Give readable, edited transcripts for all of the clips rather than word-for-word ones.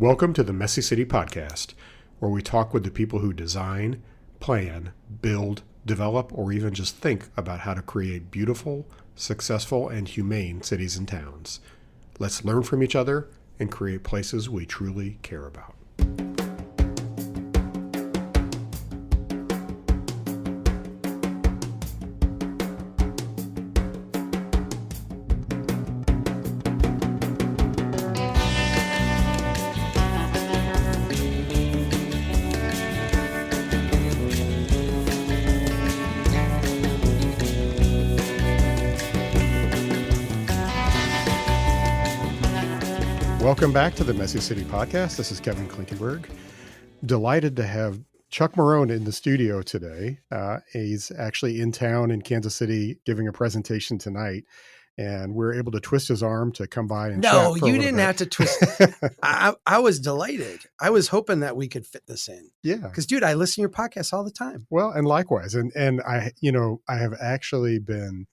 Welcome to the Messy City Podcast, where we talk with the people who design, plan, build, develop, or even just think about how to create beautiful, successful, and humane cities and towns. Let's learn from each other and create places we truly care about. Welcome back to the Messy City Podcast. This is Kevin Klinkenberg. Delighted to have Chuck Marone in the studio today. He's actually in town in Kansas City giving a presentation tonight, and we're able to twist his arm to come by and chat for a little bit. No, you didn't have to twist. I was delighted. I was hoping that we could fit this in. Yeah. Because, dude, I listen to your podcast all the time. Well, and likewise. And I have actually been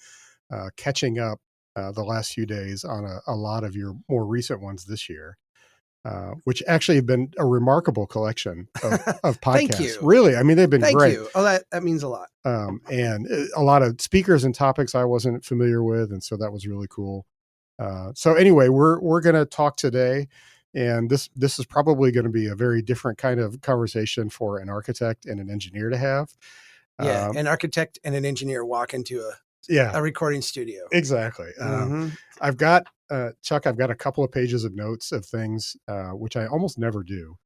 catching up the last few days on a lot of your more recent ones this year, which actually have been a remarkable collection of podcasts. Thank you. Really, I mean, they've been great. Thank you. Oh, that means a lot. And a lot of speakers and topics I wasn't familiar with, and so that was really cool. So anyway, we're going to talk today, and this is probably going to be a very different kind of conversation for an architect and an engineer to have. Yeah, an architect and an engineer walk into a recording studio. Exactly. I've got, Chuck, I've got a couple of pages of notes of things, which I almost never do.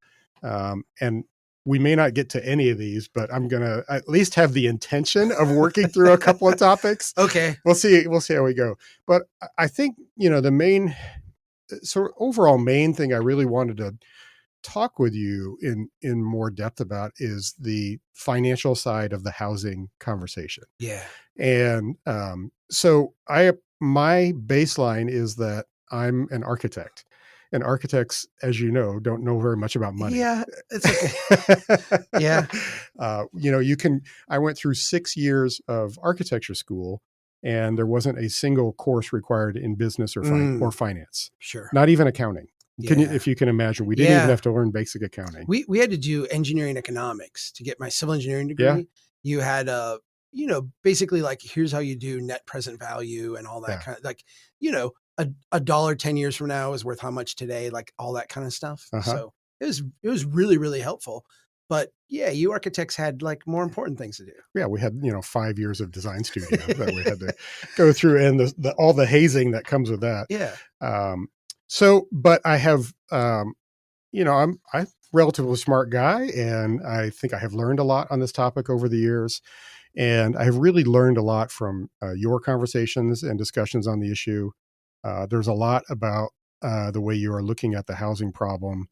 And we may not get to any of these, but I'm going to at least have the intention of working through a couple of topics. Okay. We'll see how we go. But I think, the main overall main thing I really wanted to talk with you in more depth about is the financial side of the housing conversation. Yeah. And so my baseline is that I'm an architect, and architects, as you know, don't know very much about money. Yeah, it's okay. Yeah. I went through 6 years of architecture school, and there wasn't a single course required in business or finance. Sure. Not even accounting. Yeah. If you can imagine, we didn't even have to learn basic accounting. We had to do engineering economics to get my civil engineering degree. Yeah. You had basically like, here's how you do net present value and all that kind of like, a dollar 10 years from now is worth how much today, like all that kind of stuff. So it was really, really helpful. But yeah, you architects had like more important things to do. Yeah, we had 5 years of design studio that we had to go through, and all the hazing that comes with that. Yeah. But I have, I'm a relatively smart guy, and I think I have learned a lot on this topic over the years. And I have really learned a lot from your conversations and discussions on the issue. There's a lot about the way you are looking at the housing problem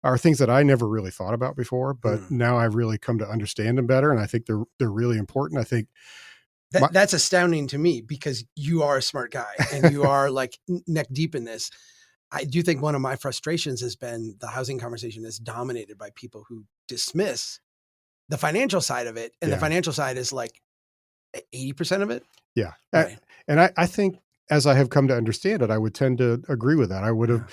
are things that I never really thought about before, but now I've really come to understand them better. And I think they're really important. I think that's astounding to me, because you are a smart guy and you are like neck deep in this. I do think one of my frustrations has been the housing conversation is dominated by people who dismiss the financial side of it. And the financial side is like 80% of it. Yeah. Right. And I think as I have come to understand it, I would tend to agree with that. I would have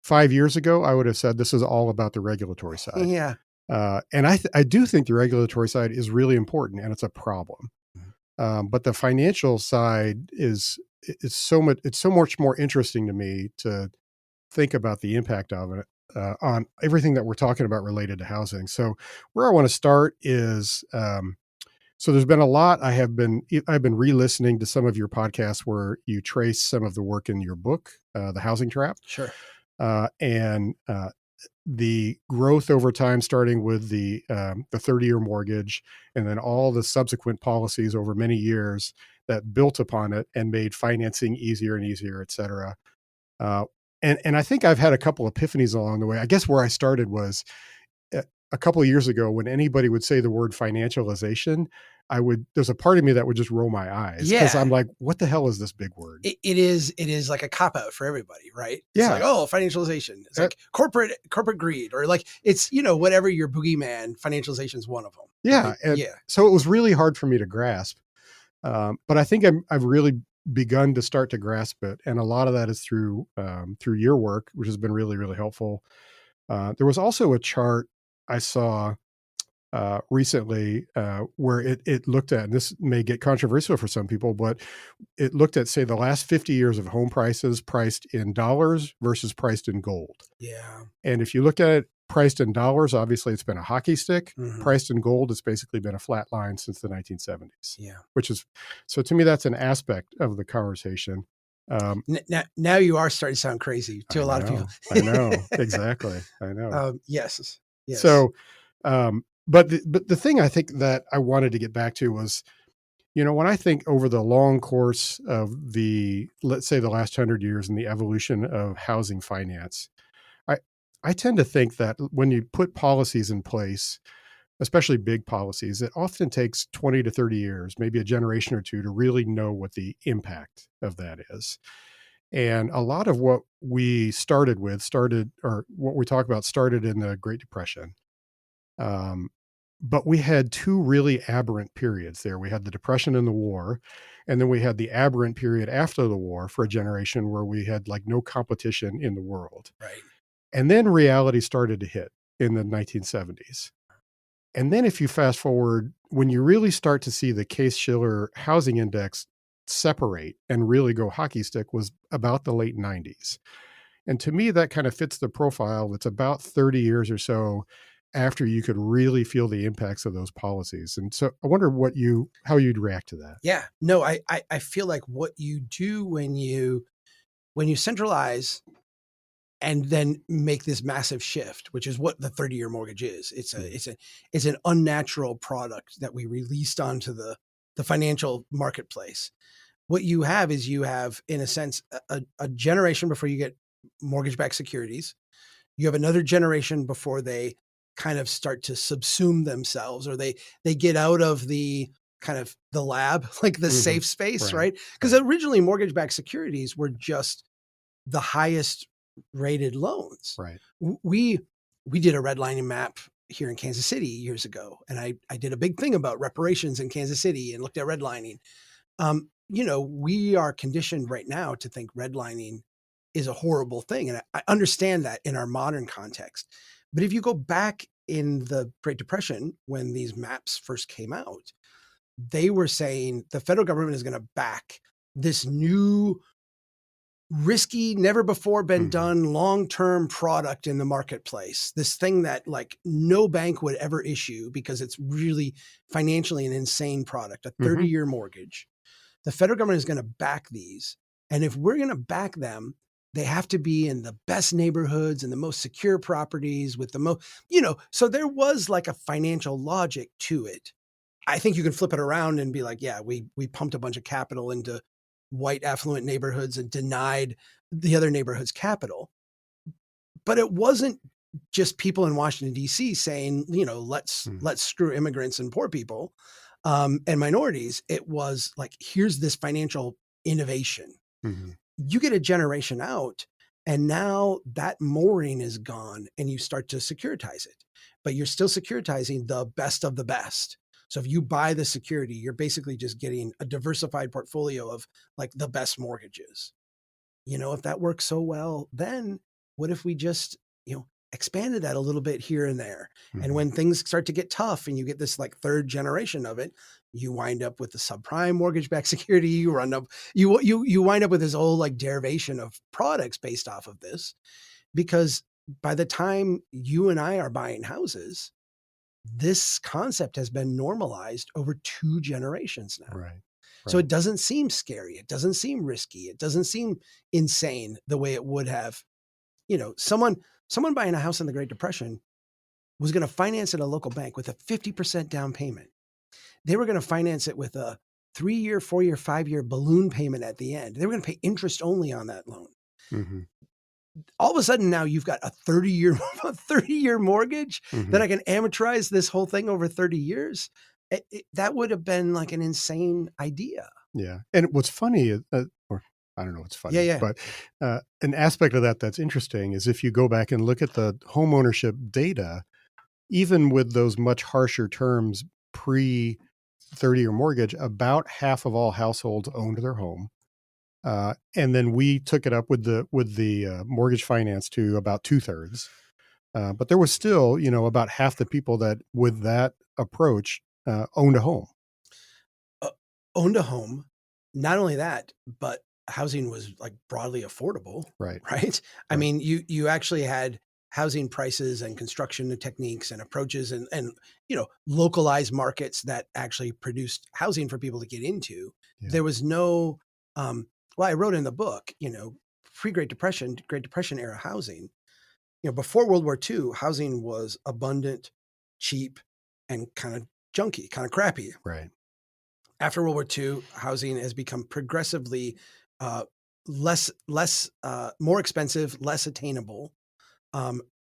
5 years ago, I would have said this is all about the regulatory side. Yeah. And I do think the regulatory side is really important, and it's a problem. But the financial side is so much more interesting to me to think about the impact of it on everything that we're talking about related to housing. So where I want to start is, so there's been a lot. I've been re-listening to some of your podcasts where you trace some of the work in your book, The Housing Trap. Sure. And the growth over time, starting with the 30-year mortgage, and then all the subsequent policies over many years that built upon it and made financing easier and easier, et cetera. And I think I've had a couple epiphanies along the way. I guess where I started was a couple of years ago when anybody would say the word financialization, there's a part of me that would just roll my eyes, because I'm like, what the hell is this big word? It is like a cop out for everybody, right? It's like, financialization. It's like corporate greed, or like it's, whatever your boogeyman, financialization is one of them. Yeah. Right? So it was really hard for me to grasp. But I think I've really begun to start to grasp it. And a lot of that is through your work, which has been really, really helpful. There was also a chart I saw recently where it looked at, and this may get controversial for some people, but it looked at, say, the last 50 years of home prices priced in dollars versus priced in gold. Yeah. And if you look at it priced in dollars, obviously it's been a hockey stick. Mm-hmm. Priced in gold, it's basically been a flat line since the 1970s. Yeah. Which is, so to me, that's an aspect of the conversation. Now you are starting to sound crazy to a lot of people. I know, exactly. I know. Yes. So, but the thing I think that I wanted to get back to was, when I think over the long course of let's say the last 100 years and the evolution of housing finance, I I tend to think that when you put policies in place, especially big policies, it often takes 20 to 30 years, maybe a generation or two, to really know what the impact of that is. And a lot of what we or what we talk about started in the Great Depression. Um, but we had two really aberrant periods there. We had the Depression and the war, and then we had the aberrant period after the war for a generation where we had like no competition in the world. Right. And then reality started to hit in the 1970s. And then if you fast forward, when you really start to see the Case-Shiller housing index separate and really go hockey stick was about the late 90s. And to me, that kind of fits the profile. It's about 30 years or so after you could really feel the impacts of those policies. And so I wonder how you'd react to that. Yeah. No, I feel like what you do when you centralize and then make this massive shift, which is what the 30-year mortgage is. It's an unnatural product that we released onto the financial marketplace. What you have is in a sense a generation before you get mortgage-backed securities. You have another generation before they kind of start to subsume themselves, or they get out of the kind of the lab, like the safe space, right? Because originally mortgage-backed securities were just the highest rated loans. Right. We did a redlining map here in Kansas City years ago, and I did a big thing about reparations in Kansas City and looked at redlining. We are conditioned right now to think redlining is a horrible thing, and I understand that in our modern context. But if you go back in the Great Depression, when these maps first came out, they were saying the federal government is going to back this new risky, never before been done long-term product in the marketplace. This thing that like no bank would ever issue because it's really financially an insane product, a 30-year mortgage. The federal government is going to back these. And if we're going to back them, they have to be in the best neighborhoods and the most secure properties with the most, so there was like a financial logic to it. I think you can flip it around and be like, yeah, we pumped a bunch of capital into white affluent neighborhoods and denied the other neighborhoods capital. But it wasn't just people in Washington, D.C. saying, let's screw immigrants and poor people and minorities. It was like, here's this financial innovation. You get a generation out, and now that mooring is gone, and you start to securitize it. But you're still securitizing the best of the best. So if you buy the security, you're basically just getting a diversified portfolio of like the best mortgages. If that works so well, then what if we just, expanded that a little bit here and there? And when things start to get tough and you get this like third generation of it, you wind up with the subprime mortgage-backed security. You wind up with this whole like derivation of products based off of this, because by the time you and I are buying houses, this concept has been normalized over 2 generations now. Right. So it doesn't seem scary. It doesn't seem risky. It doesn't seem insane the way it would have. Someone buying a house in the Great Depression was going to finance it at a local bank with a 50% down payment. They were going to finance it with a 3-year, 4-year, 5-year balloon payment at the end. They were going to pay interest only on that loan. All of a sudden now you've got a 30-year mortgage that I can amortize this whole thing over 30 years. That would have been like an insane idea. Yeah. And what's funny, or I don't know what's funny, Yeah. but an aspect of that that's interesting is if you go back and look at the home ownership data, even with those much harsher terms pre 30-year mortgage, about half of all households owned their home. And then we took it up with the mortgage finance to about 2/3. But there was still, about half the people that with that approach owned a home. uh, Owned a home. Not only that, but housing was like broadly affordable, Right. right? I Right. mean, you actually had housing prices and construction techniques and approaches and localized markets that actually produced housing for people to get into. Yeah. There was no well, I wrote in the book, pre-Great Depression, Great Depression era housing, before World War II, housing was abundant, cheap, and kind of junky, kind of crappy. Right. After World War II, housing has become progressively uh, more expensive, less attainable,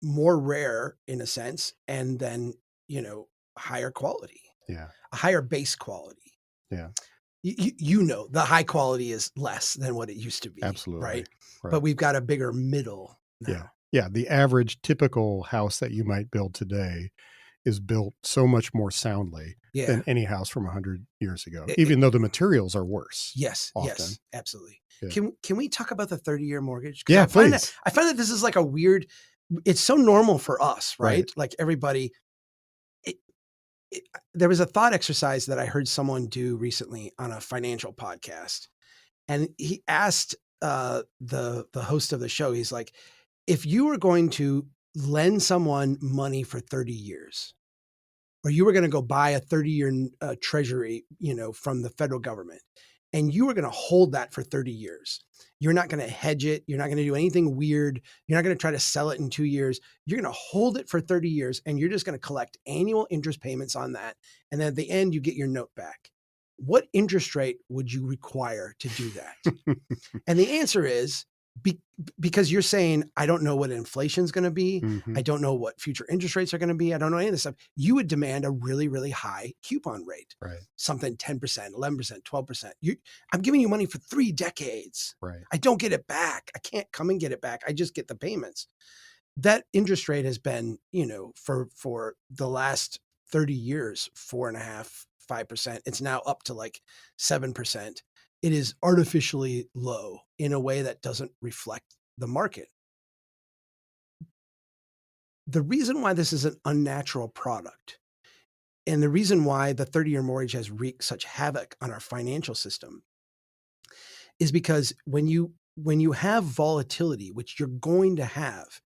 more rare in a sense, and then higher quality, Yeah. a higher base quality. Yeah. The high quality is less than what it used to be, Absolutely. right? But Right. we've got a bigger middle Yeah. now. Yeah. The average typical house that you might build today is built so much more soundly Yeah. than any house from 100 years ago, It- it- even though the materials are worse yes. often. Yes. Absolutely. Yeah. Can we talk about the 30-year mortgage? Because Yeah, please. I find that this is like a weird. It's so normal for us, Right. right? Like everybody. It, there was a thought exercise that I heard someone do recently on a financial podcast, and he asked the host of the show. He's like, if you were going to lend someone money for 30 years, or you were going to go buy a 30-year treasury, from the federal government, and you were going to hold that for 30 years. You're not going to hedge it. You're not going to do anything weird. You're not going to try to sell it in 2 years. You're going to hold it for 30 years, and you're just going to collect annual interest payments on that. And then at the end, you get your note back. What interest rate would you require to do that? And the answer is because you're saying, I don't know what inflation is going to be. Mm-hmm. I don't know what future interest rates are going to be. I don't know any of this stuff. You would demand a really, really high coupon rate, Right. something 10%, 11%, 12%. I'm giving you money for 3 decades. Right. I don't get it back. I can't come and get it back. I just get the payments. That interest rate has been, for the last 30 years, 4.5%, 5%. It's now up to like 7%. It is artificially low in a way that doesn't reflect the market. The reason why this is an unnatural product, and the reason why the 30-year mortgage has wreaked such havoc on our financial system, is because when you have volatility, which you're going to have,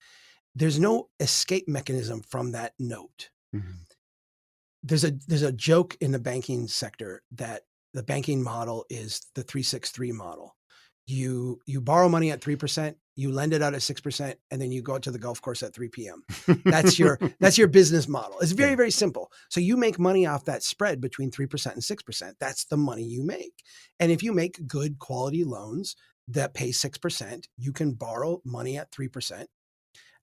there's no escape mechanism from that note. Mm-hmm. There's a joke in the banking sector that the banking model is the 363 model. You borrow money at 3%, you lend it out at 6%, and then you go out to the golf course at 3 p.m. That's your business model. It's very, very simple. So you make money off that spread between 3% and 6%. That's the money you make. And if you make good quality loans that pay 6%, you can borrow money at 3%,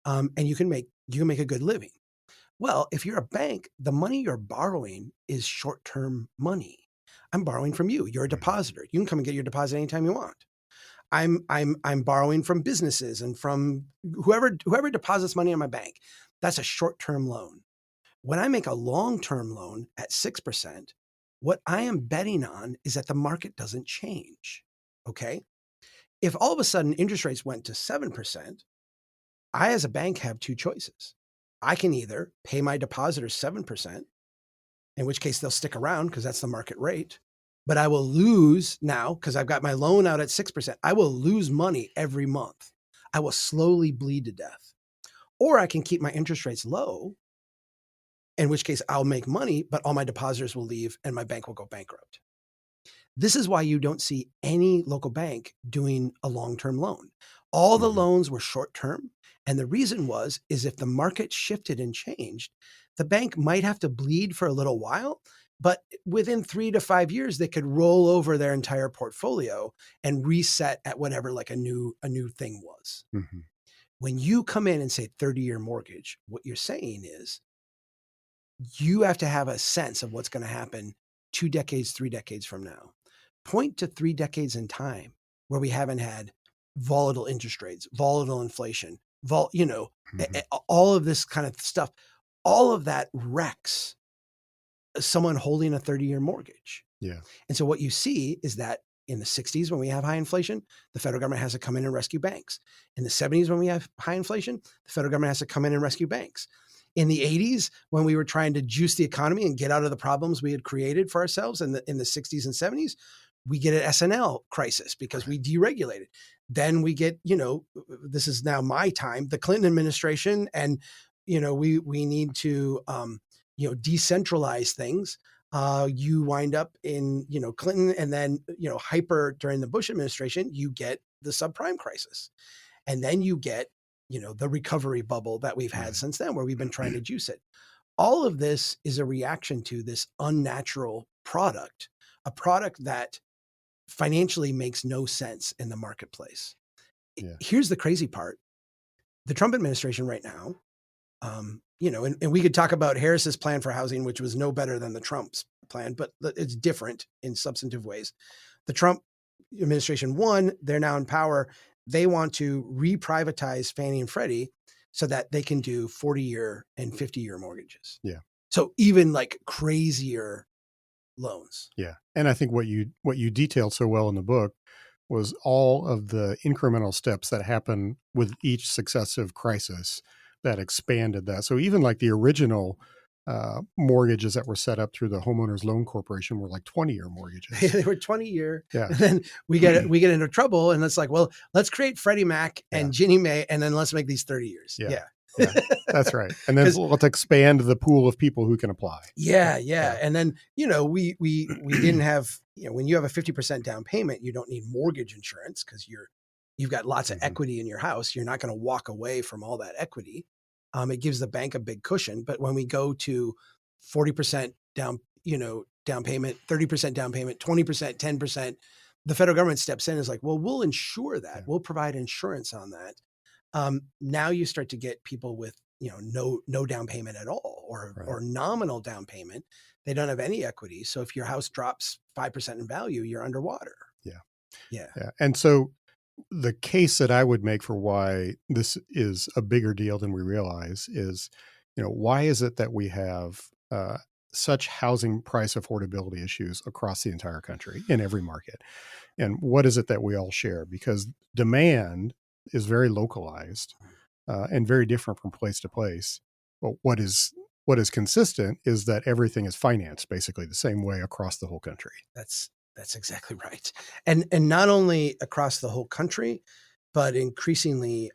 and you can make a good living. Well, if you're a bank, the money you're borrowing is short-term money. I'm borrowing from you. You're a depositor. You can come and get your deposit anytime you want. I'm borrowing from businesses and from whoever deposits money in my bank. That's a short-term loan. When I make a long-term loan at 6%, what I am betting on is that the market doesn't change. Okay? If all of a sudden interest rates went to 7%, I as a bank have 2 choices. I can either pay my depositors 7%, in which case they'll stick around because that's the market rate. But I will lose now because I've got my loan out at 6%. I will lose money every month. I will slowly bleed to death. Or I can keep my interest rates low, in which case I'll make money, but all my depositors will leave and my bank will go bankrupt. This is why you don't see any local bank doing a long-term loan. All the loans were short-term. And the reason is if the market shifted and changed, the bank might have to bleed for a little while, but within 3 to 5 years, they could roll over their entire portfolio and reset at whatever like a new thing was. Mm-hmm. When you come in and say 30-year mortgage, what you're saying is you have to have a sense of what's going to happen 2 decades, 3 decades from now. Point to 3 decades in time where we haven't had volatile interest rates, volatile inflation, all of this kind of stuff. All of that wrecks someone holding a 30-year mortgage. Yeah. And so what you see is that In the 60s, when we have high inflation, the federal government has to come in and rescue banks. In the 70s, when we have high inflation, the federal government has to come in and rescue banks. In the 80s, when we were trying to juice the economy and get out of the problems we had created for ourselves in the 60s and 70s, we get an S&L crisis because we deregulated. Then we get, this is now my time, the Clinton administration, and we need to decentralize things. You wind up in Clinton, and then hyper during the Bush administration, you get the subprime crisis, and then you get the recovery bubble that we've had since then, where we've been trying to juice it. All of this is a reaction to this unnatural product, a product that financially makes no sense in the marketplace. Yeah. Here's the crazy part. The Trump administration right now, and we could talk about Harris's plan for housing, which was no better than the Trump's plan, but it's different in substantive ways. The Trump administration, they're now in power. They want to reprivatize Fannie and Freddie so that they can do 40-year and 50-year mortgages. Yeah. So even like crazier loans. Yeah. And I think what you detailed so well in the book was all of the incremental steps that happen with each successive crisis that expanded that. So even like the original mortgages that were set up through the Homeowners Loan Corporation were like 20-year mortgages. They were 20-year. Yeah. And then we get into trouble, and it's like, well, let's create Freddie Mac and Ginnie Mae, and then let's make these 30 years. Yeah. That's right. And then let's expand the pool of people who can apply. Yeah. And then, we didn't have, when you have a 50% down payment, you don't need mortgage insurance because you've got lots of equity in your house. You're not going to walk away from all that equity. It gives the bank a big cushion. But when we go to 40% down payment, 30% down payment, 20%, 10%, the federal government steps in and is like, well, we'll insure that. Yeah. We'll provide insurance on that. Now you start to get people with, no down payment at all, or nominal down payment. They don't have any equity. So if your house drops 5% in value, you're underwater. Yeah. And so the case that I would make for why this is a bigger deal than we realize is, why is it that we have such housing price affordability issues across the entire country in every market? And what is it that we all share? Because demand is very localized and very different from place to place. But what is consistent is that everything is financed basically the same way across the whole country. That's exactly right. And not only across the whole country, but increasingly,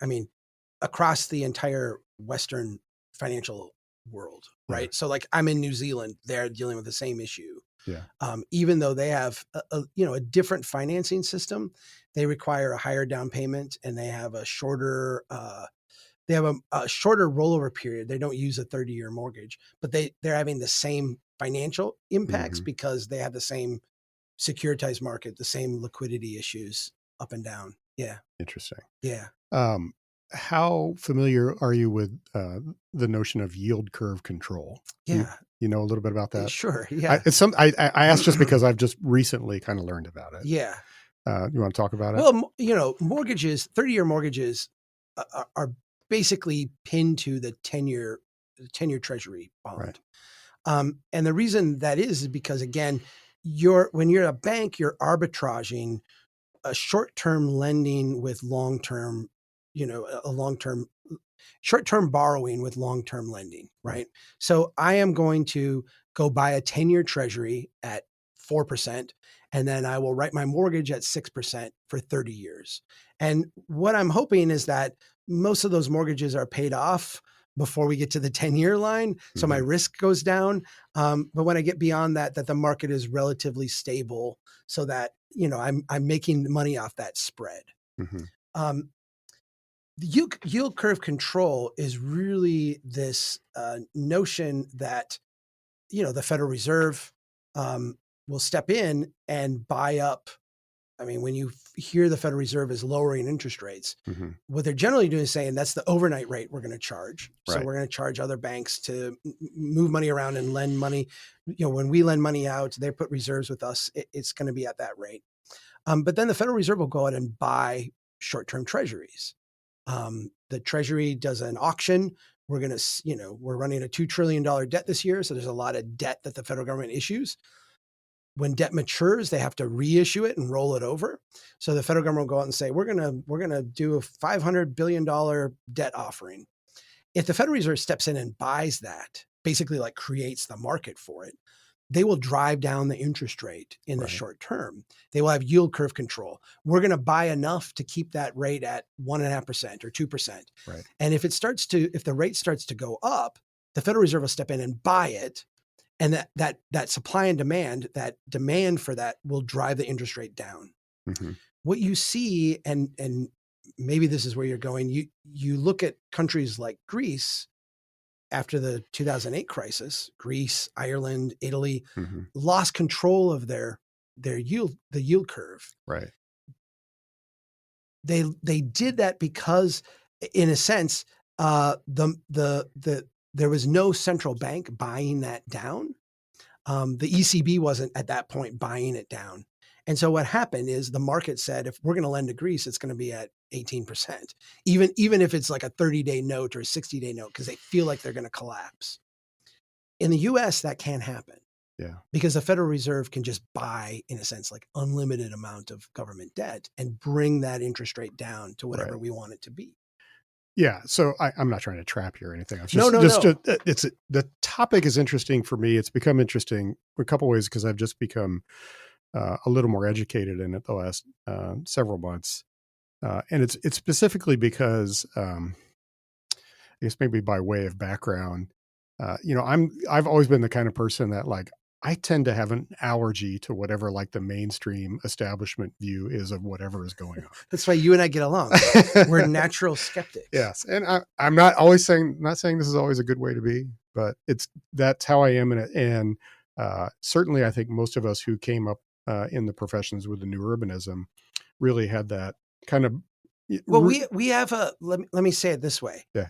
across the entire Western financial world, right? Yeah. So like I'm in New Zealand, they're dealing with the same issue. Yeah. Even though they have a different financing system, they require a higher down payment, and they have a shorter rollover period. They don't use a 30-year mortgage, but they're having the same financial impacts because they have the same securitized market, the same liquidity issues up and down. Yeah. Interesting. Yeah. How familiar are you with the notion of yield curve control? Yeah. You know a little bit about that? Sure. Yeah. I asked just because I've just recently kind of learned about it. Yeah. You want to talk about it? Well, mortgages, 30-year mortgages are basically pinned to the 10-year treasury bond. Right. And the reason that is because, again, when you're a bank, you're arbitraging a short-term lending with long-term, short-term borrowing with long-term lending, right? So I am going to go buy a 10-year treasury at 4%, and then I will write my mortgage at 6% for 30 years. And what I'm hoping is that most of those mortgages are paid off before we get to the 10-year line. So my risk goes down. But when I get beyond that the market is relatively stable so that, I'm making money off that spread. The yield curve control is really this notion that, the Federal Reserve will step in and buy up. When you hear the Federal Reserve is lowering interest rates, what they're generally doing is saying that's the overnight rate we're going to charge. So we're going to charge other banks to move money around and lend money. When we lend money out, they put reserves with us. It's going to be at that rate. But then the Federal Reserve will go out and buy short-term treasuries. The Treasury does an auction. We're running a $2 trillion debt this year. So there's a lot of debt that the federal government issues. when debt matures, they have to reissue it and roll it over. So the federal government will go out and say, we're gonna do a $500 billion debt offering. If the Federal Reserve steps in and buys that, basically like creates the market for it, they will drive down the interest rate in the short term. They will have yield curve control. We're going to buy enough to keep that rate at 1.5% or 2%. Right. And if the rate starts to go up, the Federal Reserve will step in and buy it. And that supply and demand, that demand for that will drive the interest rate down. Mm-hmm. What you see, and maybe this is where you're going, you look at countries like Greece after the 2008 crisis, Greece, Ireland, Italy, lost control of the yield curve. Right. They did that because, in a sense, there was no central bank buying that down. The ECB wasn't at that point buying it down. And so what happened is the market said, if we're going to lend to Greece, it's going to be at 18%, even if it's like a 30-day note or a 60-day note, because they feel like they're going to collapse. In the US, that can't happen. Yeah. Because the Federal Reserve can just buy, in a sense, like unlimited amount of government debt and bring that interest rate down to whatever we want it to be. Yeah. So I'm not trying to trap you or anything. I was no. The topic is interesting for me. It's become interesting a couple of ways because I've just become a little more educated in it the last several months. And it's specifically because, I guess maybe by way of background, I've always been the kind of person that like, I tend to have an allergy to whatever like the mainstream establishment view is of whatever is going on. That's why you and I get along. We're natural skeptics. Yes. And I'm not saying this is always a good way to be, but that's how I am in it. And certainly I think most of us who came up in the professions with the new urbanism really had that kind of. Well, we have let me say it this way. Yeah.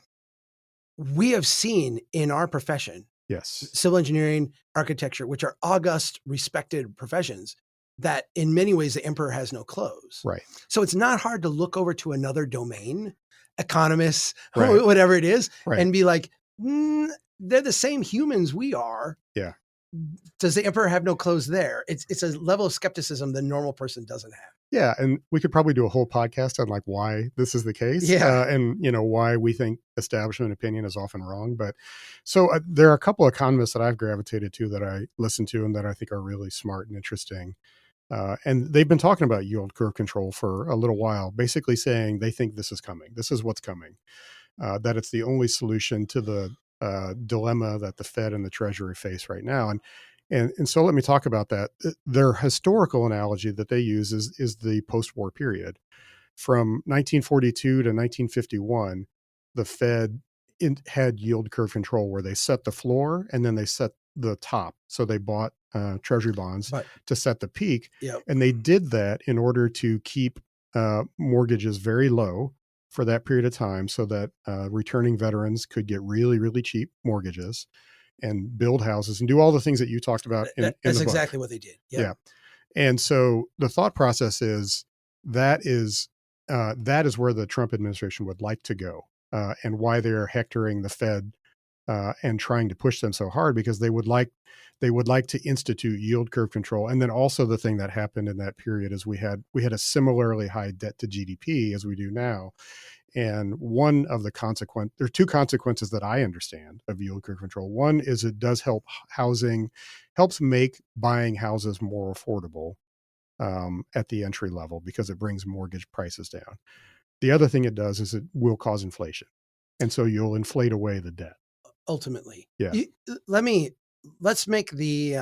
We have seen in our profession, yes, civil engineering, architecture, which are august, respected professions, that in many ways the emperor has no clothes. Right. So it's not hard to look over to another domain, economists, whatever it is, and be like, they're the same humans we are. Yeah. Does the emperor have no clothes there? It's a level of skepticism the normal person doesn't have. Yeah. And we could probably do a whole podcast on like why this is the case. Yeah. And why we think establishment opinion is often wrong. But so there are a couple of economists that I've gravitated to that I listen to and that I think are really smart and interesting. And they've been talking about yield curve control for a little while, basically saying they think this is coming. This is what's coming, that it's the only solution to the dilemma that the Fed and the Treasury face right now. And so let me talk about that. Their historical analogy that they use is the post-war period. From 1942 to 1951, the Fed had yield curve control where they set the floor and then they set the top. So they bought Treasury bonds to set the peak. Yep. And they did that in order to keep mortgages very low for that period of time so that returning veterans could get really, really cheap mortgages and build houses and do all the things that you talked about in the book. Exactly what they did. Yep. Yeah. And so the thought process is that is where the Trump administration would like to go, and why they're hectoring the Fed and trying to push them so hard, because they would like to institute yield curve control. And then also the thing that happened in that period is we had a similarly high debt to GDP as we do now. And one of the there are two consequences that I understand of yield curve control. One is it does help helps make buying houses more affordable at the entry level because it brings mortgage prices down. The other thing it does is it will cause inflation. And so you'll inflate away the debt. Ultimately. Yeah. Let's make the,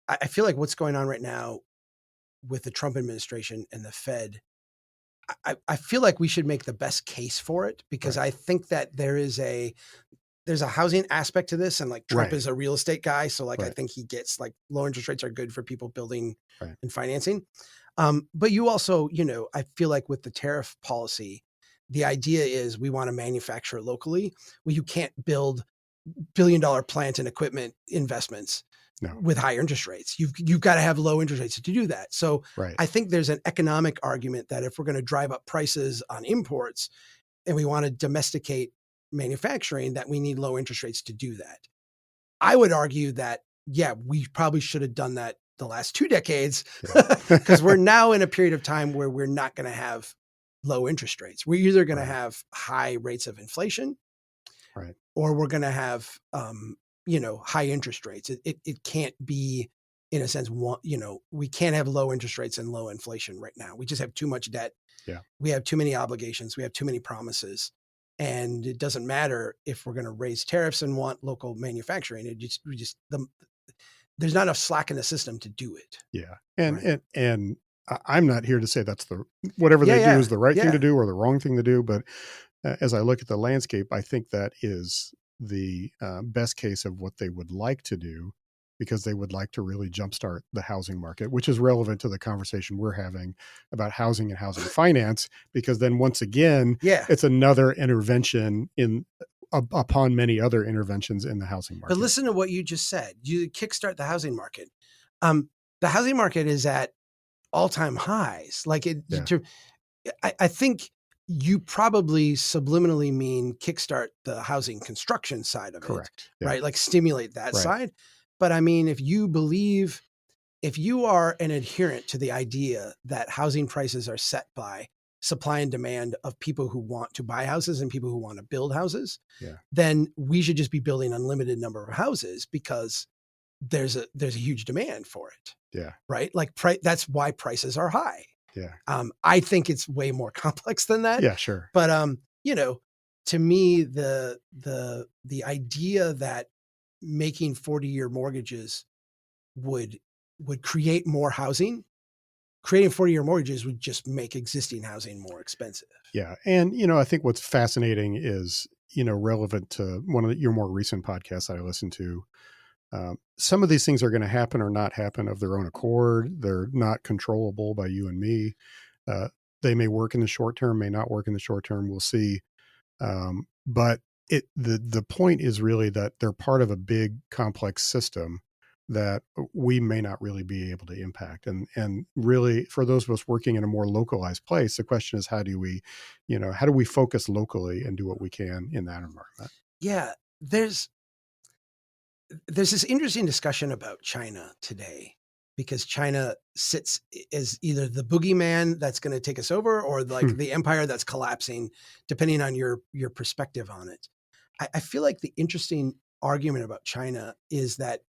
I feel like what's going on right now with the Trump administration and the Fed, I feel like we should make the best case for it, because I think that there's a housing aspect to this, and like Trump is a real estate guy. So like, I think he gets like low interest rates are good for people building and financing. But you also, I feel like with the tariff policy, the idea is we want to manufacture locally. Well, you can't build billion-dollar plant and equipment investments with higher interest rates. You've got to have low interest rates to do that. So I think there's an economic argument that if we're going to drive up prices on imports and we want to domesticate manufacturing, that we need low interest rates to do that. I would argue that, we probably should have done that the last 2 decades, Yeah. because we're now in a period of time where we're not going to have low interest rates. We're either going to Right. have high rates of inflation, Right. or we're going to have, high interest rates. It can't be, in a sense, we can't have low interest rates and low inflation right now. We just have too much debt. Yeah. We have too many obligations. We have too many promises. And it doesn't matter if we're going to raise tariffs and want local manufacturing. There's not enough slack in the system to do it. Yeah. Right. And I'm not here to say that's whatever Yeah, they do yeah, is the right thing to yeah. do or the wrong thing to do. But as I look at the landscape, I think that is the best case of what they would like to do, because they would like to really jumpstart the housing market, which is relevant to the conversation we're having about housing and housing finance, because then once again, Yeah. it's another intervention upon many other interventions in the housing But market. listen to what you just said. You kickstart the housing market. The housing market is at all-time highs. Yeah. I think you probably subliminally mean kickstart the housing construction side of it, Correct. Yeah. right? Like stimulate that Right. side. But I mean, if you are an adherent to the idea that housing prices are set by supply and demand of people who want to buy houses and people who want to build houses, Yeah. then we should just be building unlimited number of houses, because there's a huge demand for it. Yeah. Right. Like that's why prices are high. Yeah. I think it's way more complex than that. Yeah, sure. But to me, the idea that making 40-year mortgages would create more housing, creating 40-year mortgages would just make existing housing more expensive. Yeah. And, I think what's fascinating is, relevant to one of your more recent podcasts I listened to. Some of these things are going to happen or not happen of their own accord. They're not controllable by you and me. They may work in the short term, may not work in the short term. We'll see. But the point is really that they're part of a big complex system that we may not really be able to impact. And really, for those of us working in a more localized place, the question is, how do we focus locally and do what we can in that environment? Yeah. There's this interesting discussion about China today, because China sits as either the boogeyman that's going to take us over, or like the empire that's collapsing, depending on your perspective on it. I feel like the interesting argument about China is that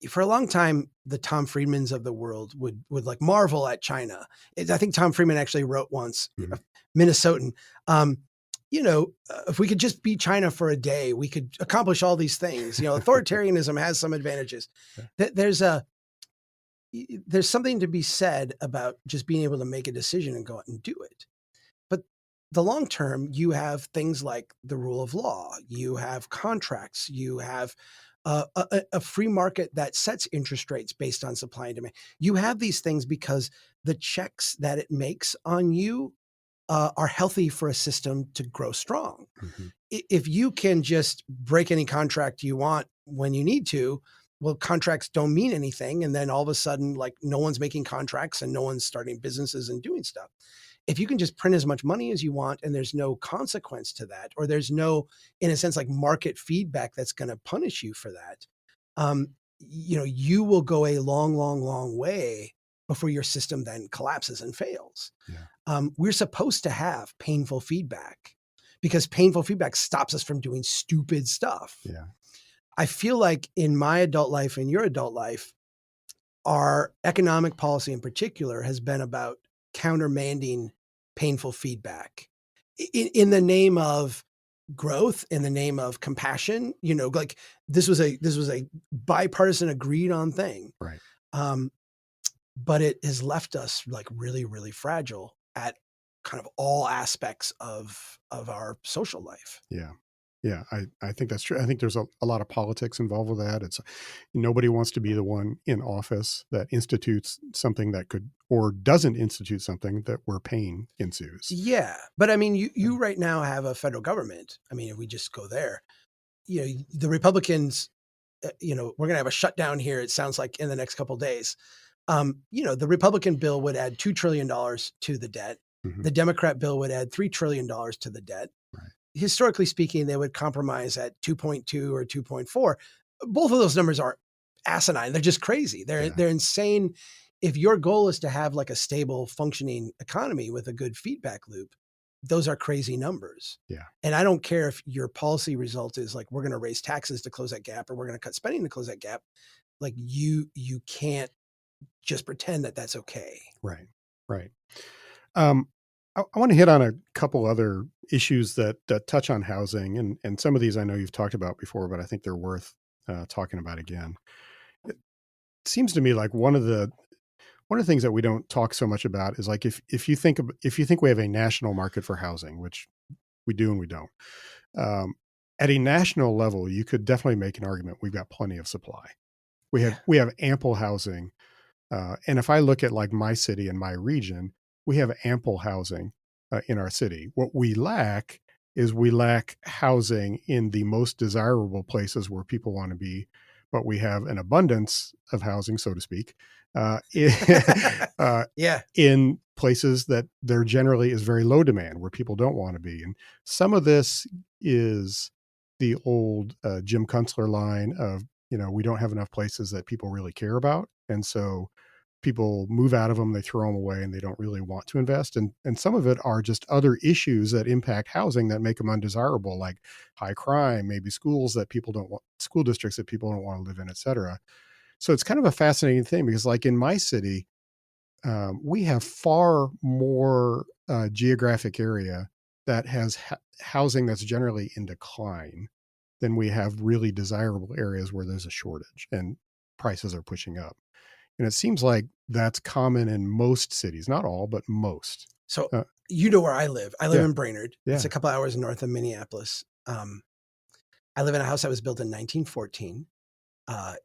for a long time, the Tom Friedmans of the world would like marvel at China. I think Tom Friedman actually wrote once, Minnesotan, if we could just be China for a day, we could accomplish all these things. Authoritarianism has some advantages. Yeah. There's something to be said about just being able to make a decision and go out and do it. But the long term, you have things like the rule of law, you have contracts, you have a free market that sets interest rates based on supply and demand. You have these things because the checks that it makes on you are healthy for a system to grow strong. Mm-hmm. If you can just break any contract you want when you need to, well, contracts don't mean anything. And then all of a sudden, like, no one's making contracts and no one's starting businesses and doing stuff. If you can just print as much money as you want and there's no consequence to that, or there's no, in a sense, like market feedback that's going to punish you for that, you will go a long, long, long way before your system then collapses and fails. Yeah. We're supposed to have painful feedback, because painful feedback stops us from doing stupid stuff. Yeah. I feel like in my adult life and your adult life, our economic policy in particular has been about countermanding painful feedback in the name of growth, in the name of compassion. Like this was a bipartisan agreed on thing. Right. But it has left us like really, really fragile at kind of all aspects of our social life. Yeah. Yeah, I think that's true. I think there's a lot of politics involved with that. It's nobody wants to be the one in office that institutes something that could, or doesn't institute something that where pain ensues. Yeah. But I mean, you right now have a federal government. I mean, if we just go there, the Republicans, we're going to have a shutdown here, it sounds like, in the next couple of days. The Republican bill would add $2 trillion to the debt. Mm-hmm. The Democrat bill would add $3 trillion to the debt. Right. Historically speaking, they would compromise at 2.2 or 2.4. Both of those numbers are asinine. They're just crazy. Yeah. They're insane. If your goal is to have like a stable functioning economy with a good feedback loop, those are crazy numbers. Yeah. And I don't care if your policy result is like, we're going to raise taxes to close that gap, or we're going to cut spending to close that gap. Like you can't just pretend that that's okay. Right. Right. Um, I want to hit on a couple other issues that touch on housing, and some of these I know you've talked about before, but I think they're worth talking about again. It seems to me like one of the things that we don't talk so much about is like if you think we have a national market for housing, which we do and we don't. Um, at a national level, you could definitely make an argument we've got plenty of supply. Yeah. We have ample housing. And if I look at like my city and my region, we have ample housing in our city. What we lack is we lack housing in the most desirable places where people want to be, but we have an abundance of housing, so to speak, in, Yeah. in places that there generally is very low demand where people don't want to be. And some of this is the old Jim Kunstler line of, we don't have enough places that people really care about. And so people move out of them, they throw them away, and they don't really want to invest. And some of it are just other issues that impact housing that make them undesirable, like high crime, maybe schools that people don't want, school districts that people don't want to live in, et cetera. So it's kind of a fascinating thing because, like in my city, we have far more geographic area that has housing that's generally in decline than we have really desirable areas where there's a shortage and prices are pushing up. And it seems like that's common in most cities, not all, but most. So Uh, you know where I live. I live yeah, in Brainerd. yeah. It's a couple hours north of Minneapolis. I live in a house that was built in 1914.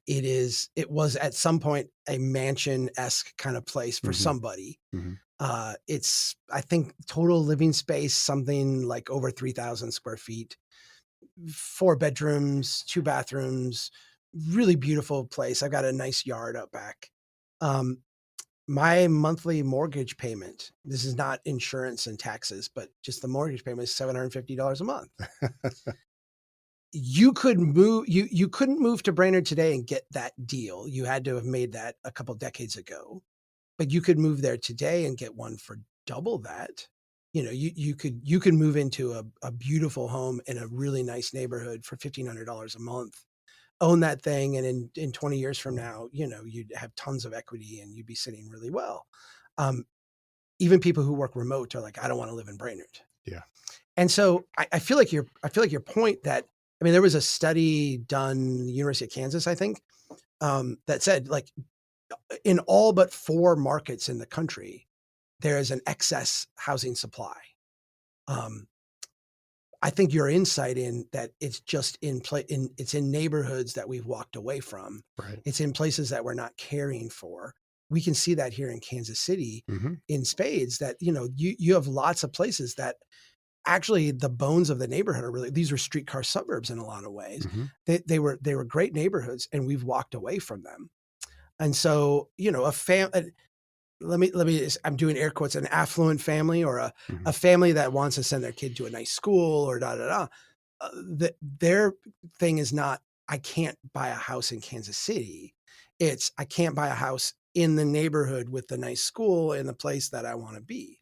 It was at some point a mansion-esque kind of place for Mm-hmm, somebody. mm-hmm. It's, I think, total living space, something like over 3,000 square feet, 4 bedrooms, 2 bathrooms, really beautiful place. I've got a nice yard out back. Um, my monthly mortgage payment, this is not insurance and taxes, but just the mortgage payment is $750 a month. You could move, you couldn't move to Brainerd today and get that deal. You had to have made that a couple decades ago, but you could move there today and get one for double that. You could move into a beautiful home in a really nice neighborhood for $1,500 a month, own that thing, and in 20 years from now, you'd have tons of equity and you'd be sitting really well. Um, Even people who work remote are like, I don't want to live in Brainerd. Yeah. And so I feel like your point that, I mean, there was a study done University of Kansas, I think, that said like in all but 4 markets in the country, there is an excess housing supply. Um, I think your insight in that it's just it's in neighborhoods that we've walked away from. Right. It's in places that we're not caring for. We can see that here in Kansas City Mm-hmm. in spades that, you have lots of places that actually the bones of the neighborhood are really, these were streetcar suburbs in a lot of ways. Mm-hmm. They were great neighborhoods and we've walked away from them. And so, I'm doing air quotes, an affluent family or Mm-hmm. a family that wants to send their kid to a nice school or da da da. Their thing is not, I can't buy a house in Kansas City. It's, I can't buy a house in the neighborhood with the nice school in the place that I want to be.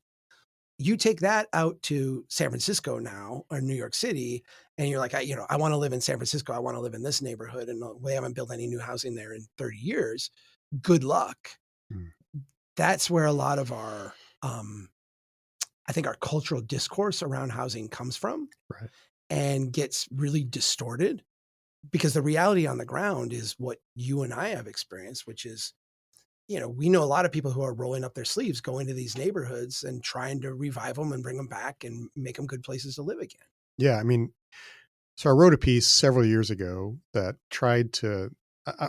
You take that out to San Francisco now or New York City, and you're like, I want to live in San Francisco. I want to live in this neighborhood, and we haven't built any new housing there in 30 years. Good luck. Mm. That's where a lot of our, I think our cultural discourse around housing comes from, Right. and gets really distorted because the reality on the ground is what you and I have experienced, which is, we know a lot of people who are rolling up their sleeves, going to these neighborhoods and trying to revive them and bring them back and make them good places to live again. Yeah. I mean, so I wrote a piece several years ago that tried to,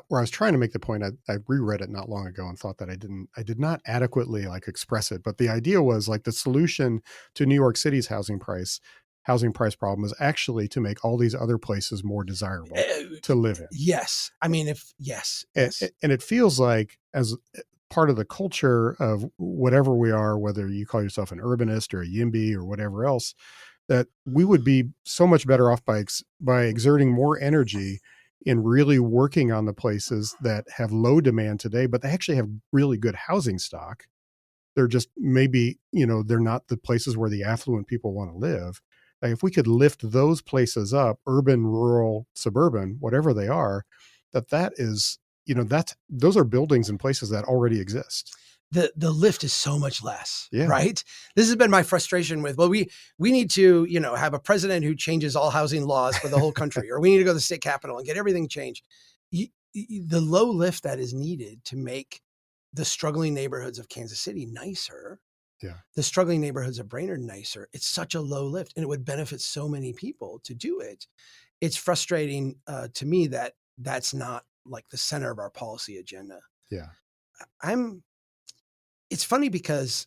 where I was trying to make the point. I reread it not long ago and thought that I did not adequately like express it. But the idea was like the solution to New York City's housing price problem is actually to make all these other places more desirable to live in. Yes. I mean, yes. And it feels like as part of the culture of whatever we are, whether you call yourself an urbanist or a YIMBY or whatever else, that we would be so much better off by exerting more energy in really working on the places that have low demand today, but they actually have really good housing stock. They're just maybe, they're not the places where the affluent people want to live. Like if we could lift those places up, urban, rural, suburban, whatever they are, that is, that's those are buildings and places that already exist. The lift is so much less, Yeah. right? This has been my frustration with, well, we need to, have a president who changes all housing laws for the whole country, or we need to go to the state capitol and get everything changed. The low lift that is needed to make the struggling neighborhoods of Kansas City nicer, Yeah. the struggling neighborhoods of Brainerd nicer, it's such a low lift, and it would benefit so many people to do it. It's frustrating to me that that's not like the center of our policy agenda. Yeah. It's funny because,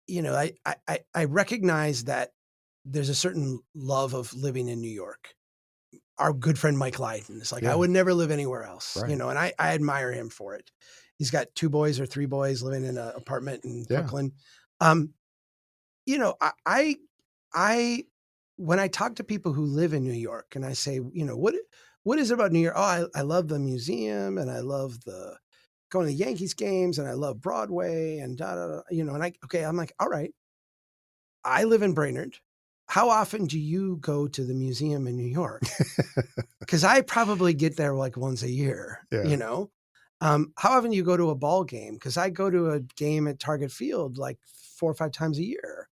I recognize that there's a certain love of living in New York. Our good friend Mike Lydon is like, I Yeah. would never live anywhere else, Right. and I admire him for it. He's got 2 boys or 3 boys living in an apartment in Yeah. Brooklyn. I when I talk to people who live in New York and I say, what is it about New York? Oh, I love the museum, and I love the going to the Yankees games, and I love Broadway, and da da da, I'm like, all right, I live in Brainerd. How often do you go to the museum in New York? Because I probably get there like once a year, Yeah. How often do you go to a ball game? Because I go to a game at Target Field like 4 or 5 times a year.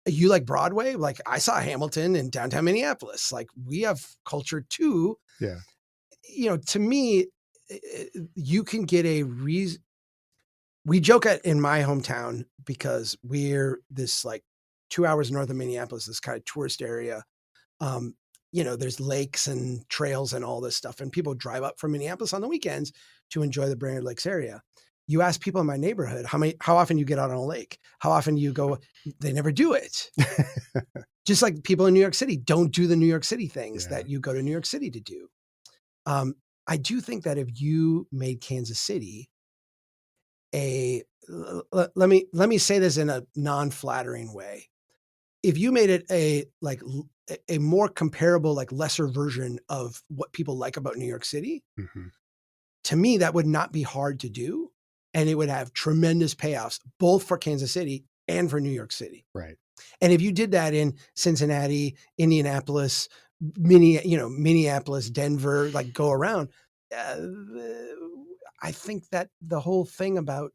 You like Broadway? Like I saw Hamilton in downtown Minneapolis. Like we have culture too. Yeah. To me, you can get a reason. We joke in my hometown because we're this like 2 hours north of Minneapolis, this kind of tourist area. There's lakes and trails and all this stuff, and people drive up from Minneapolis on the weekends to enjoy the Brainerd Lakes area. You ask people in my neighborhood how often you get out on a lake, how often you go, they never do it. Just like people in New York City don't do the New York City things that you go to New York City to do. I do think that if you made Kansas City let me say this in a non-flattering way. If you made it a more comparable, like lesser version of what people like about New York City, Mm-hmm. to me, that would not be hard to do. And it would have tremendous payoffs, both for Kansas City and for New York City. Right. And if you did that in Cincinnati, Indianapolis, Minneapolis, Denver, like go around, I think that the whole thing about,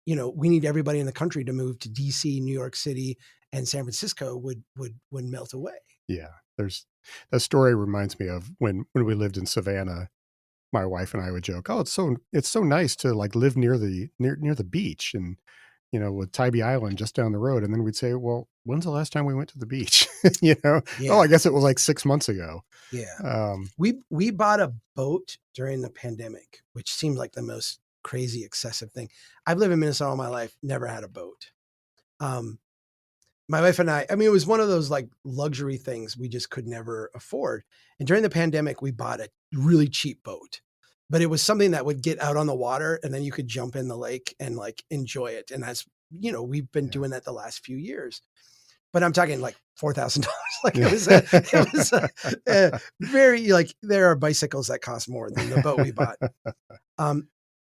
we need everybody in the country to move to DC, New York City, and San Francisco would melt away. Yeah. There's that story reminds me of when we lived in Savannah. My wife and I would joke, "Oh, it's so nice to like live near the beach and with Tybee Island just down the road." And then we'd say, "Well, when's the last time we went to the beach?" Oh, I guess it was like 6 months ago. Yeah. We bought a boat during the pandemic, which seemed like the most crazy excessive thing. I've lived in Minnesota all my life, never had a boat. My wife and I mean, it was one of those like luxury things we just could never afford. And during the pandemic, we bought a really cheap boat, but it was something that would get out on the water and then you could jump in the lake and like enjoy it. And that's, we've been doing that the last few years, but I'm talking like $4,000. Like it was very like, there are bicycles that cost more than the boat we bought.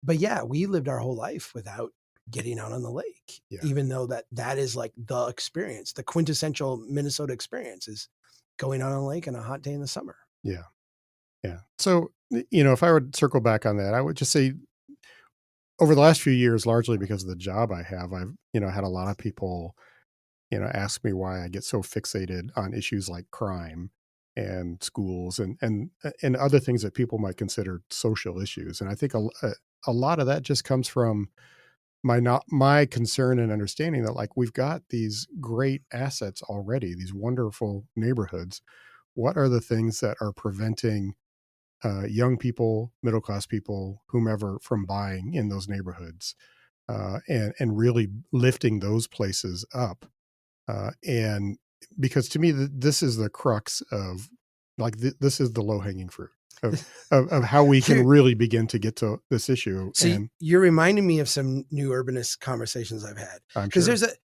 But yeah, we lived our whole life without getting out on the lake, even though that is like the experience, the quintessential Minnesota experience is going out on a lake on a hot day in the summer. Yeah. Yeah. So, if I would circle back on that, I would just say over the last few years, largely because of the job I have, I've, had a lot of people, ask me why I get so fixated on issues like crime and schools and other things that people might consider social issues. And I think a lot of that just comes from my concern and understanding that like we've got these great assets already, these wonderful neighborhoods. What are the things that are preventing young people, middle class people, whomever from buying in those neighborhoods and really lifting those places up? And because to me, this is the crux of like this is the low hanging fruit of how we can really begin to get to this issue. So and you're reminding me of some new urbanist conversations I've had, because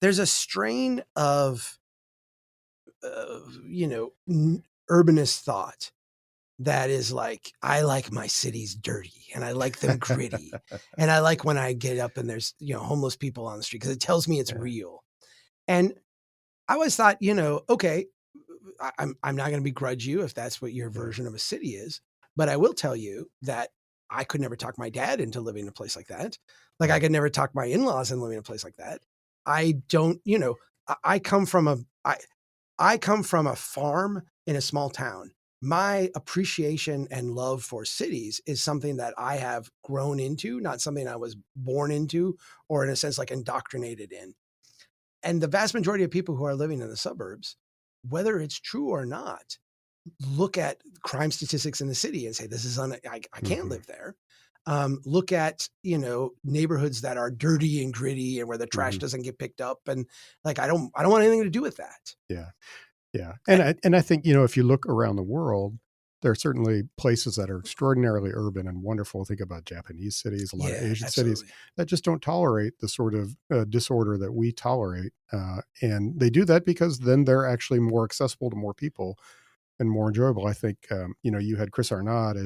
there's a strain of urbanist thought that is like, I like my cities dirty and I like them gritty. And I like when I get up and there's, homeless people on the street because it tells me it's Yeah. real. And I always thought, okay, I'm not going to begrudge you if that's what your Yeah. version of a city is, but I will tell you that I could never talk my dad into living in a place like that. Like I Right. could never talk my in-laws into living in a place like that. I don't, I come from I come from a farm in a small town. My appreciation and love for cities is something that I have grown into, not something I was born into or in a sense like indoctrinated in. And the vast majority of people who are living in the suburbs, whether it's true or not, look at crime statistics in the city and say, this is, I can't Hmm. live there. Look at, neighborhoods that are dirty and gritty and where the trash Hmm. doesn't get picked up. And like, I don't want anything to do with that. Yeah. Yeah. Eh, And I think, if you look around the world, there are certainly places that are extraordinarily urban and wonderful. Think about Japanese cities, a lot of Yeah, Asian cities absolutely. that just don't tolerate the sort of disorder that we tolerate. And they do that because then they're actually more accessible to more people and more enjoyable. I think, you had Chris Arnott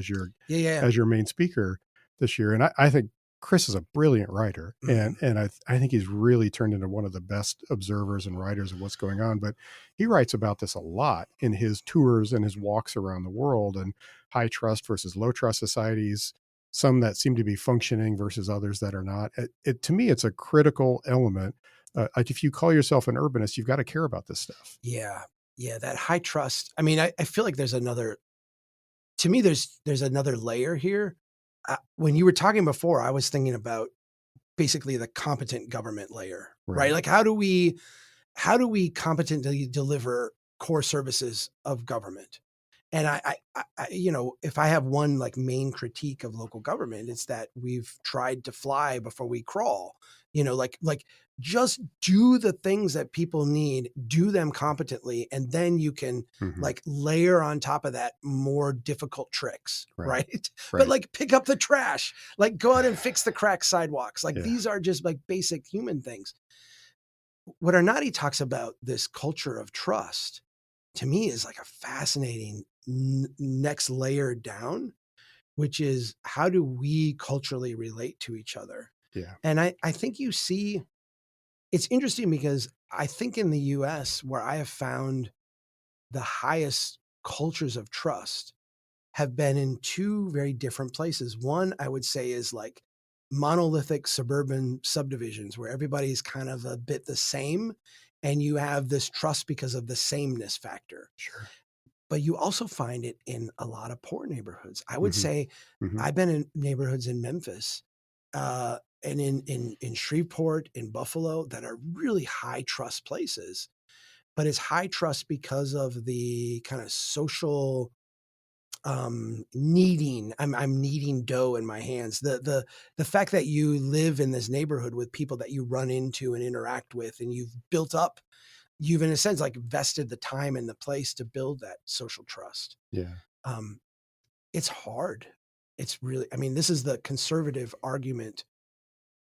Yeah, yeah. as your main speaker this year, and I think Chris is a brilliant writer, Hmm. and I think he's really turned into one of the best observers and writers of what's going on. But he writes about this a lot in his tours and his walks around the world, and high trust versus low trust societies, some that seem to be functioning versus others that are not. To me, it's a critical element. Like if you call yourself an urbanist, you've got to care about this stuff. Yeah. Yeah. That high trust. I mean, I feel like to me, there's another layer here. When you were talking before, I was thinking about basically the competent government layer, right? Right. Like how do we competently deliver core services of government? And if I have one like main critique of local government, it's that we've tried to fly before we crawl. Like just do the things that people need, do them competently, and then you can Hmm. like layer on top of that more difficult tricks, Right. right? But Right. like pick up the trash, like go out and fix the cracked sidewalks. Like Yeah. these are just like basic human things. What Arnatti talks about, this culture of trust, to me is like a fascinating next layer down, which is how do we culturally relate to each other? Yeah. And I think you see, it's interesting because I think in the US, where I have found the highest cultures of trust have been in two very different places. One, I would say, is like monolithic suburban subdivisions where everybody's kind of a bit the same. And you have this trust because of the sameness factor. Sure. But you also find it in a lot of poor neighborhoods. I would Hmm. say Hmm. I've been in neighborhoods in Memphis and in Shreveport, in Buffalo, that are really high trust places. But it's high trust because of the kind of social needing. I'm needing dough in my hands. The fact that you live in this neighborhood with people that you run into and interact with, and you've in a sense like vested the time and the place to build that social trust. Yeah. um, it's hard. It's really, I mean, this is the conservative argument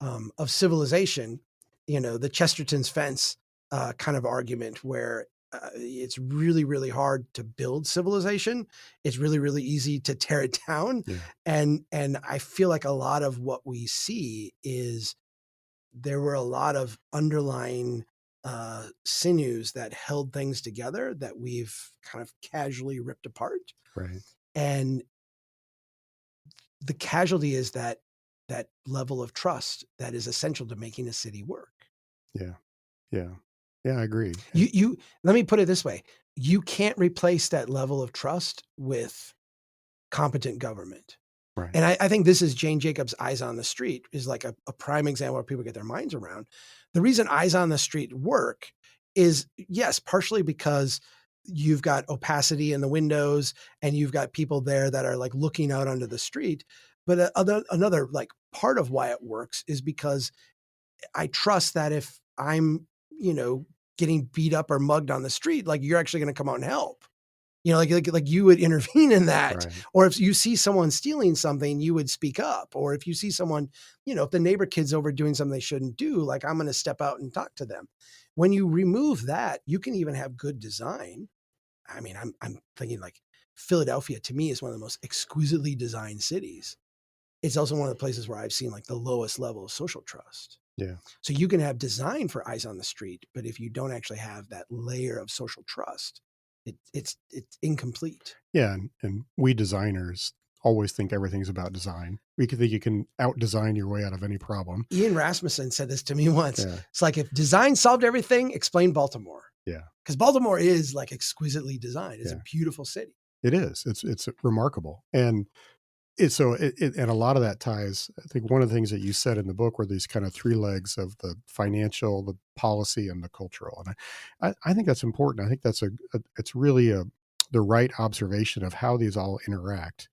of civilization, the Chesterton's fence kind of argument where it's really, really hard to build civilization. It's really, really easy to tear it down. Yeah. And I feel like a lot of what we see is there were a lot of underlying sinews that held things together that we've kind of casually ripped apart. Right. And the casualty is that level of trust that is essential to making a city work. Yeah. Yeah. Yeah. I agree. You let me put it this way. You can't replace that level of trust with competent government. Right. And I think this is Jane Jacobs' Eyes on the Street is like a prime example where people get their minds around. The reason Eyes on the Street work is, yes, partially because you've got opacity in the windows and you've got people there that are like looking out onto the street. But another like part of why it works is because I trust that if I'm, getting beat up or mugged on the street, like you're actually going to come out and help. Like you would intervene in that. Right. Or if you see someone stealing something, you would speak up. Or if you see someone, if the neighbor kid's over doing something they shouldn't do, like I'm going to step out and talk to them. When you remove that, you can even have good design. I mean, I'm thinking like Philadelphia to me is one of the most exquisitely designed cities. It's also one of the places where I've seen like the lowest level of social trust. Yeah. So you can have design for eyes on the street, but if you don't actually have that layer of social trust, it's incomplete. Yeah. And we designers always think everything's about design. We can think you can out design your way out of any problem. Ian Rasmussen said this to me once. Yeah. It's like, if design solved everything, explain Baltimore. Yeah. Because Baltimore is like exquisitely designed. It's Yeah. a beautiful city. It is. It's remarkable. And and a lot of that ties, I think one of the things that you said in the book were these kind of three legs of the financial, the policy, and the cultural. And I think that's important. I think that's it's really the right observation of how these all interact.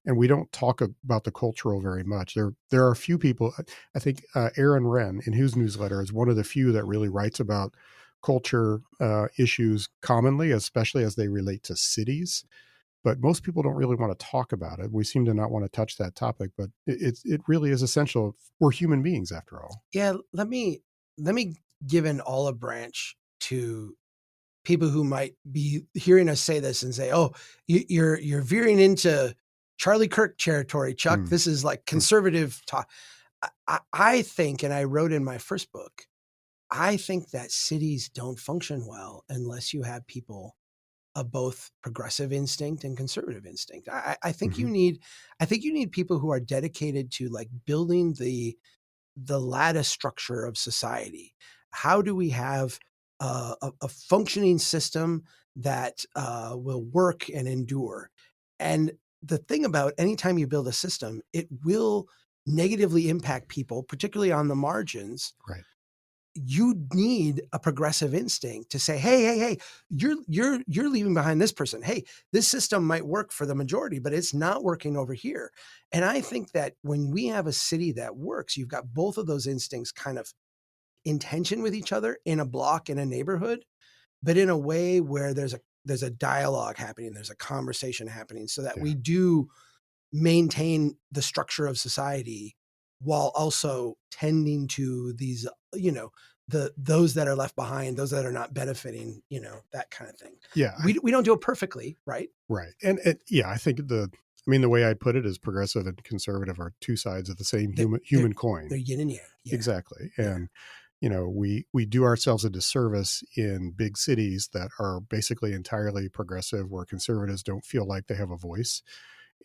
And we don't talk about the cultural very much. There are a few people, I think Aaron Wren, in whose newsletter, is one of the few that really writes about culture issues commonly, especially as they relate to cities, but most people don't really want to talk about it. We seem to not want to touch that topic, but it really is essential. We're human beings after all. Yeah, let me give an olive branch to people who might be hearing us say this and say, "Oh, you're veering into Charlie Kirk territory, Chuck. Mm, This is like mm, conservative talk." I think, and I wrote in my first book, I think that cities don't function well unless you have people of both progressive instinct and conservative instinct. I think mhm. I think you need people who are dedicated to like building the lattice structure of society. How do we have a functioning system that will work and endure? And the thing about anytime you build a system, it will negatively impact people, particularly on the margins. Right. You need a progressive instinct to say, hey, you're leaving behind this person. Hey, this system might work for the majority, but it's not working over here. And I think that when we have a city that works, you've got both of those instincts kind of in tension with each other in a block, in a neighborhood, but in a way where there's a dialogue happening, there's a conversation happening, so that Yeah. we do maintain the structure of society while also tending to these, those that are left behind, those that are not benefiting, that kind of thing. Yeah. We don't do it perfectly, right? Right. And yeah, I think the way I'd put it is progressive and conservative are two sides of the same They're they're, human coin. they're yin and yang. Yeah, Exactly. yeah, And we do ourselves a disservice in big cities that are basically entirely progressive, where conservatives don't feel like they have a voice.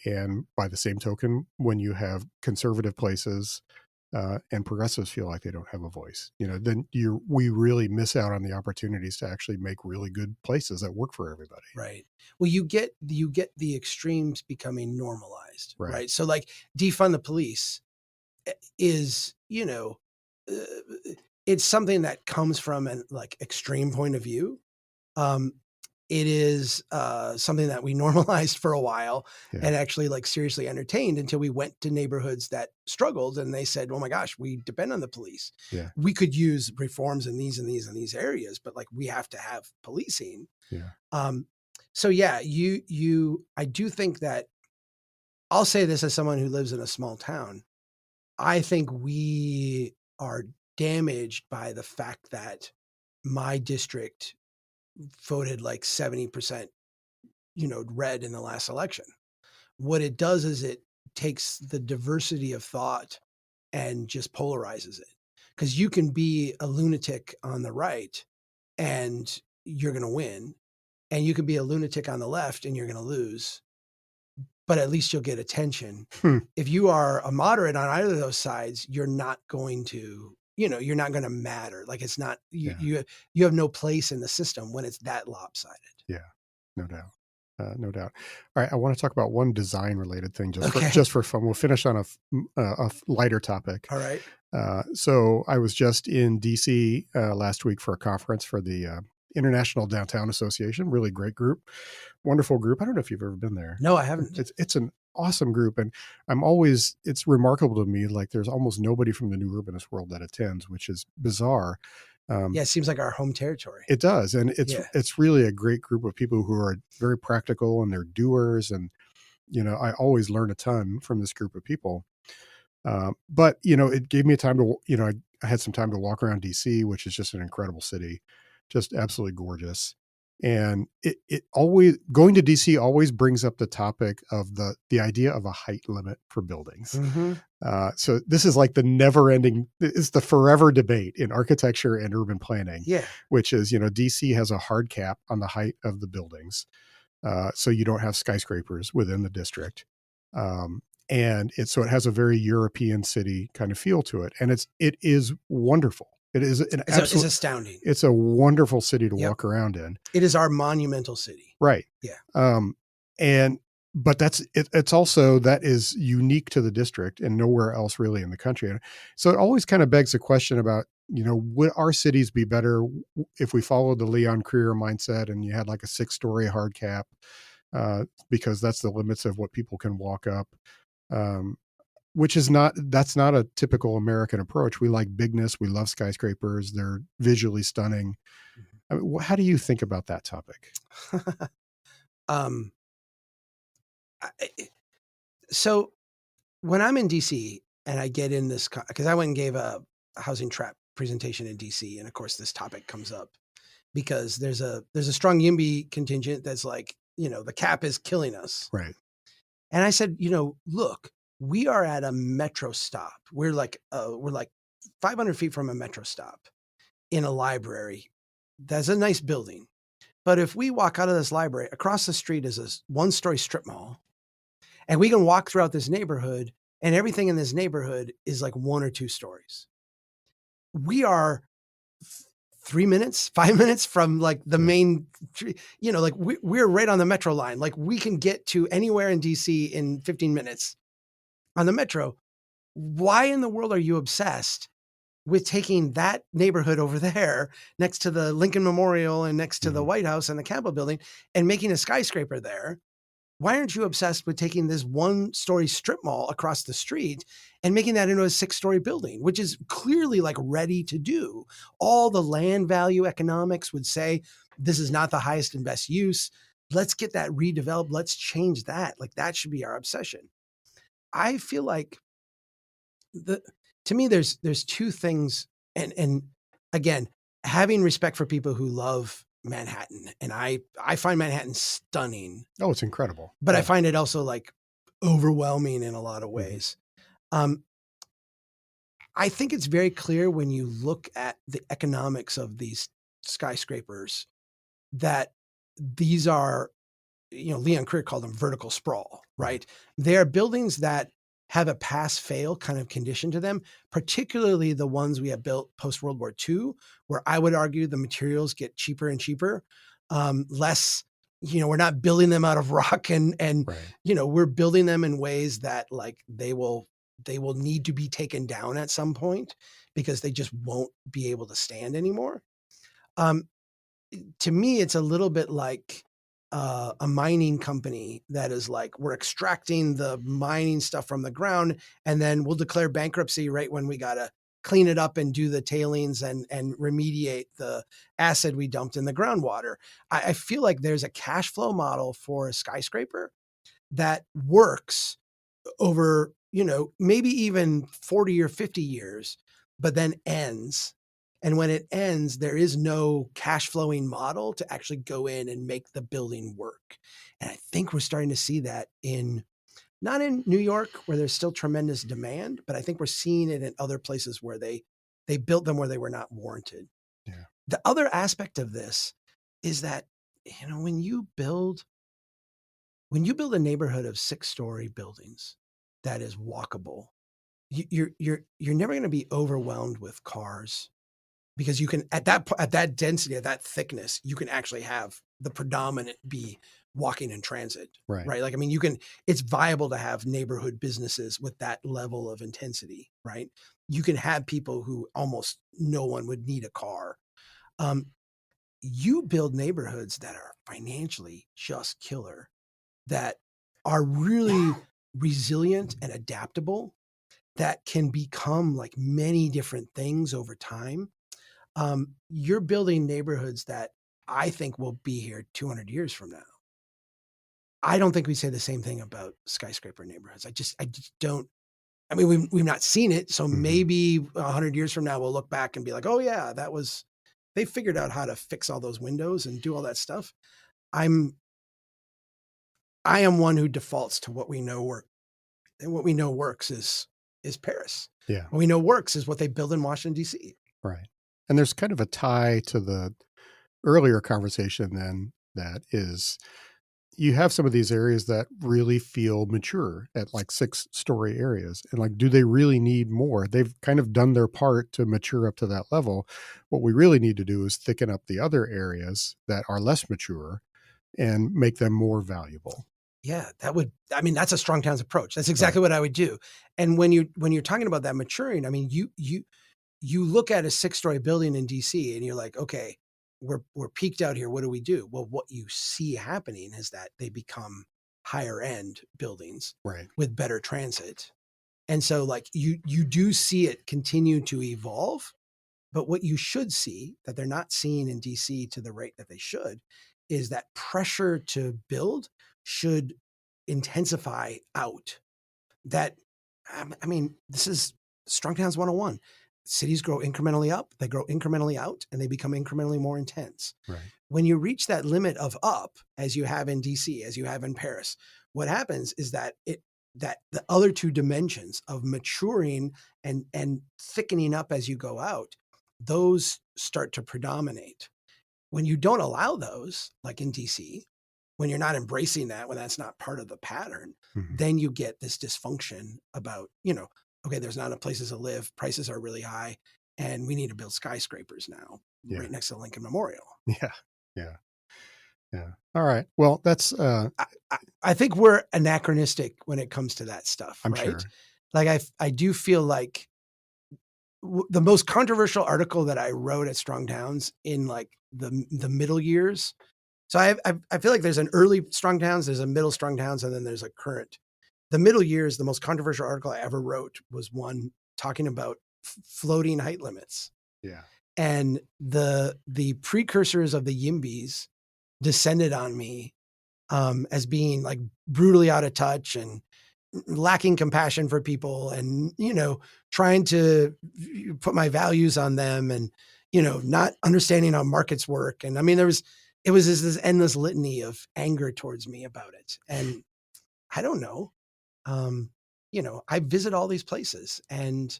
And by the same token, when you have conservative places and progressives feel like they don't have a voice, then we really miss out on the opportunities to actually make really good places that work for everybody. right. Well, you get the extremes becoming normalized, Right. right? So like defund the police is, uh, it's something that comes from an like extreme point of view. Um, it is something that we normalized for a while Yeah. and actually like seriously entertained until we went to neighborhoods that struggled and they said, "Oh my gosh, we depend on the police. Yeah. We could use reforms in these and these and these areas, but like we have to have policing." Yeah. Um, so yeah, I do think that I'll say this as someone who lives in a small town. I think we are damaged by the fact that my district voted like 70%, red in the last election. What it does is it takes the diversity of thought and just polarizes it. Because you can be a lunatic on the right and you're going to win, and you can be a lunatic on the left and you're going to lose, but at least you'll get attention. Hmm. If you are a moderate on either of those sides, you're not going to, you're not going to matter. Like it's not, Yeah. you have no place in the system when it's that lopsided. Yeah. No doubt. No doubt. All right, I want to talk about one design-related thing Okay. just for fun. We'll finish on a lighter topic. All right. So I was just in DC last week for a conference for the International Downtown Association. Really great group, wonderful group. I don't know if you've ever been there. No, I haven't. It's an awesome group, and it's remarkable to me. Like there's almost nobody from the new urbanist world that attends, which is bizarre. Yeah, it seems like our home territory. It does, and Yeah. it's really a great group of people who are very practical and they're doers, and I always learn a ton from this group of people. But it gave me time to I had some time to walk around DC, which is just an incredible city, just absolutely gorgeous. And it always, going to DC always brings up the topic of the idea of a height limit for buildings. Mm-hmm. So this is like the never ending, it's the forever debate in architecture and urban planning, Yeah. which is, DC has a hard cap on the height of the buildings. So you don't have skyscrapers within the district. And so it has a very European city kind of feel to it. And it is wonderful. It is an It's absolute, astounding. it's a wonderful city to Yep. walk around in. It is our monumental city. Right. Yeah. And but it's also, that is unique to the district and nowhere else really in the country. And so it always kind of begs the question about, would our cities be better if we followed the Leon Krier mindset and you had like a 6-story hard cap, because that's the limits of what people can walk up. Which is that's not a typical American approach. We like bigness. We love skyscrapers. They're visually stunning. I mean, how do you think about that topic? um, so when I'm in DC and I get in this, because I went and gave a housing trap presentation in DC, and of course this topic comes up because there's a strong YIMBY contingent that's like, the cap is killing us. Right. And I said, look, we are at a metro stop. We're like 500 feet from a metro stop in a library. That's a nice building. But if we walk out of this library, across the street is a 1-story strip mall. And we can walk throughout this neighborhood, and everything in this neighborhood is like 1 or 2 stories. We are 3 minutes, 5 minutes from like the main, like we're right on the metro line. Like we can get to anywhere in DC in 15 minutes on the metro. Why in the world are you obsessed with taking that neighborhood over there next to the Lincoln Memorial and next to the White House and the Capitol building and making a skyscraper there? Why aren't you obsessed with taking this 1-story strip mall across the street and making that into a 6-story building, which is clearly like ready to do? All the land value economics would say, this is not the highest and best use. Let's get that redeveloped. Let's change that. Like that should be our obsession. I feel like to me, there's 2 things. And again, having respect for people who love Manhattan. And I find Manhattan stunning. Oh, it's incredible. But I find it also like overwhelming in a lot of ways. I think it's very clear when you look at the economics of these skyscrapers that these are, Leon Krier called them vertical sprawl, right? They are buildings that have a pass fail kind of condition to them, particularly the ones we have built post World War II, where I would argue the materials get cheaper and cheaper, less, we're not building them out of rock and we're building them in ways that like they will need to be taken down at some point because they just won't be able to stand anymore. To me, it's a little bit like a mining company that is like, we're extracting the mining stuff from the ground and then we'll declare bankruptcy right when we got to clean it up and do the tailings and remediate the acid we dumped in the groundwater. I feel like there's a cash flow model for a skyscraper that works over, maybe even 40 or 50 years, but then ends. And when it ends, there is no cash flowing model to actually go in and make the building work. And I think we're starting to see that not in New York, where there's still tremendous demand, but I think we're seeing it in other places where they built them where they were not warranted. Yeah. The other aspect of this is that, when you build a neighborhood of 6-story buildings that is walkable, you're never going to be overwhelmed with cars. Because you can, at that density, at that thickness, you can actually have the predominant be walking in transit, right? Like, I mean, it's viable to have neighborhood businesses with that level of intensity, right? You can have people who almost no one would need a car. You build neighborhoods that are financially just killer, that are really resilient and adaptable, that can become like many different things over time. You're building neighborhoods that I think will be here 200 years from now. I don't think we say the same thing about skyscraper neighborhoods. I just don't. I mean, we've not seen it, so maybe 100 years from now we'll look back and be like, oh yeah, that was they figured out how to fix all those windows and do all that stuff. I am one who defaults to what we know work. And what we know works is Paris. Yeah. What we know works is what they build in Washington, D.C. Right. And there's kind of a tie to the earlier conversation then, that is, you have some of these areas that really feel mature at like 6-story areas. And like, do they really need more? They've kind of done their part to mature up to that level. What we really need to do is thicken up the other areas that are less mature and make them more valuable. Yeah, that's a strong towns approach. That's exactly what I would do. And when you're talking about that maturing, I mean, you look at a 6-story building in DC and you're like, okay, we're peaked out here. What do we do? Well, what you see happening is that they become higher end buildings Right. with better transit. And so like you do see it continue to evolve, but what you should see that they're not seeing in DC to the rate that they should is that pressure to build should intensify out. That, I mean, this is Strong Towns 101. Cities grow incrementally up, they grow incrementally out, and they become incrementally more intense. Right. When you reach that limit of up, as you have in DC, as you have in Paris, what happens is that that the other two dimensions of maturing and thickening up as you go out, those start to predominate. When you don't allow those, like in DC, when you're not embracing that, when that's not part of the pattern, then you get this dysfunction about, okay, there's not enough places to live, prices are really high, and we need to build skyscrapers now right next to Lincoln Memorial. Yeah. Yeah. Yeah. All right. Well, that's I think we're anachronistic when it comes to that stuff, I'm right? sure. Like I do feel like the most controversial article that I wrote at Strong Towns in like the middle years. So I feel like there's an early Strong Towns, there's a middle Strong Towns, and then there's a current. The middle years, the most controversial article I ever wrote was one talking about floating height limits. Yeah. And the precursors of the YIMBYs descended on me as being like brutally out of touch and lacking compassion for people, and trying to put my values on them, and not understanding how markets work. And I mean, it was this endless litany of anger towards me about it. And I don't know, I visit all these places, and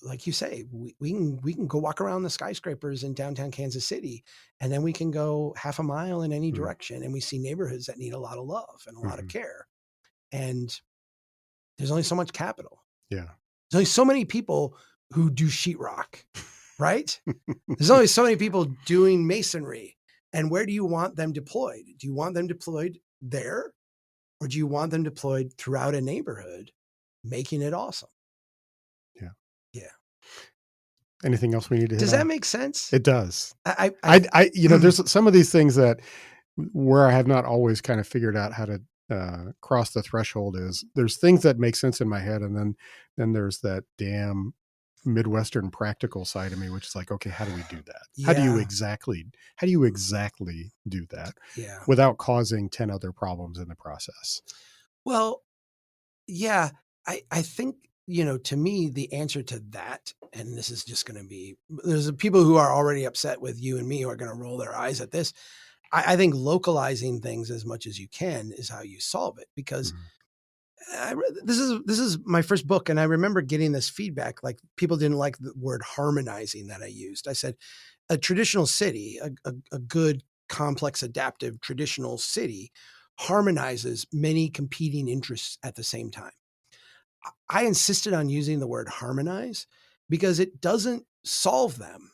like you say, we can go walk around the skyscrapers in downtown Kansas City, and then we can go half a mile in any direction, and we see neighborhoods that need a lot of love and a lot of care. And there's only so much capital. Yeah. There's only so many people who do sheetrock, right? There's only so many people doing masonry. And where do you want them deployed? Do you want them deployed there? Or do you want them deployed throughout a neighborhood, making it awesome? Yeah. Yeah. Anything else we need to hit Does on? that make sense? It does. I there's some of these things that where I have not always kind of figured out how to cross the threshold. Is there's things that make sense in my head, and then there's that damn Midwestern practical side of me, which is like, okay, how do we do that? Yeah. How do you exactly do that Yeah. without causing 10 other problems in the process? Well, yeah, I think, to me, the answer to that, and this is just going to be, there's people who are already upset with you and me who are going to roll their eyes at this. I think localizing things as much as you can is how you solve it, because this is my first book. And I remember getting this feedback, like people didn't like the word harmonizing that I used. I said, a traditional city, a good, complex, adaptive, traditional city harmonizes many competing interests at the same time. I insisted on using the word harmonize because it doesn't solve them.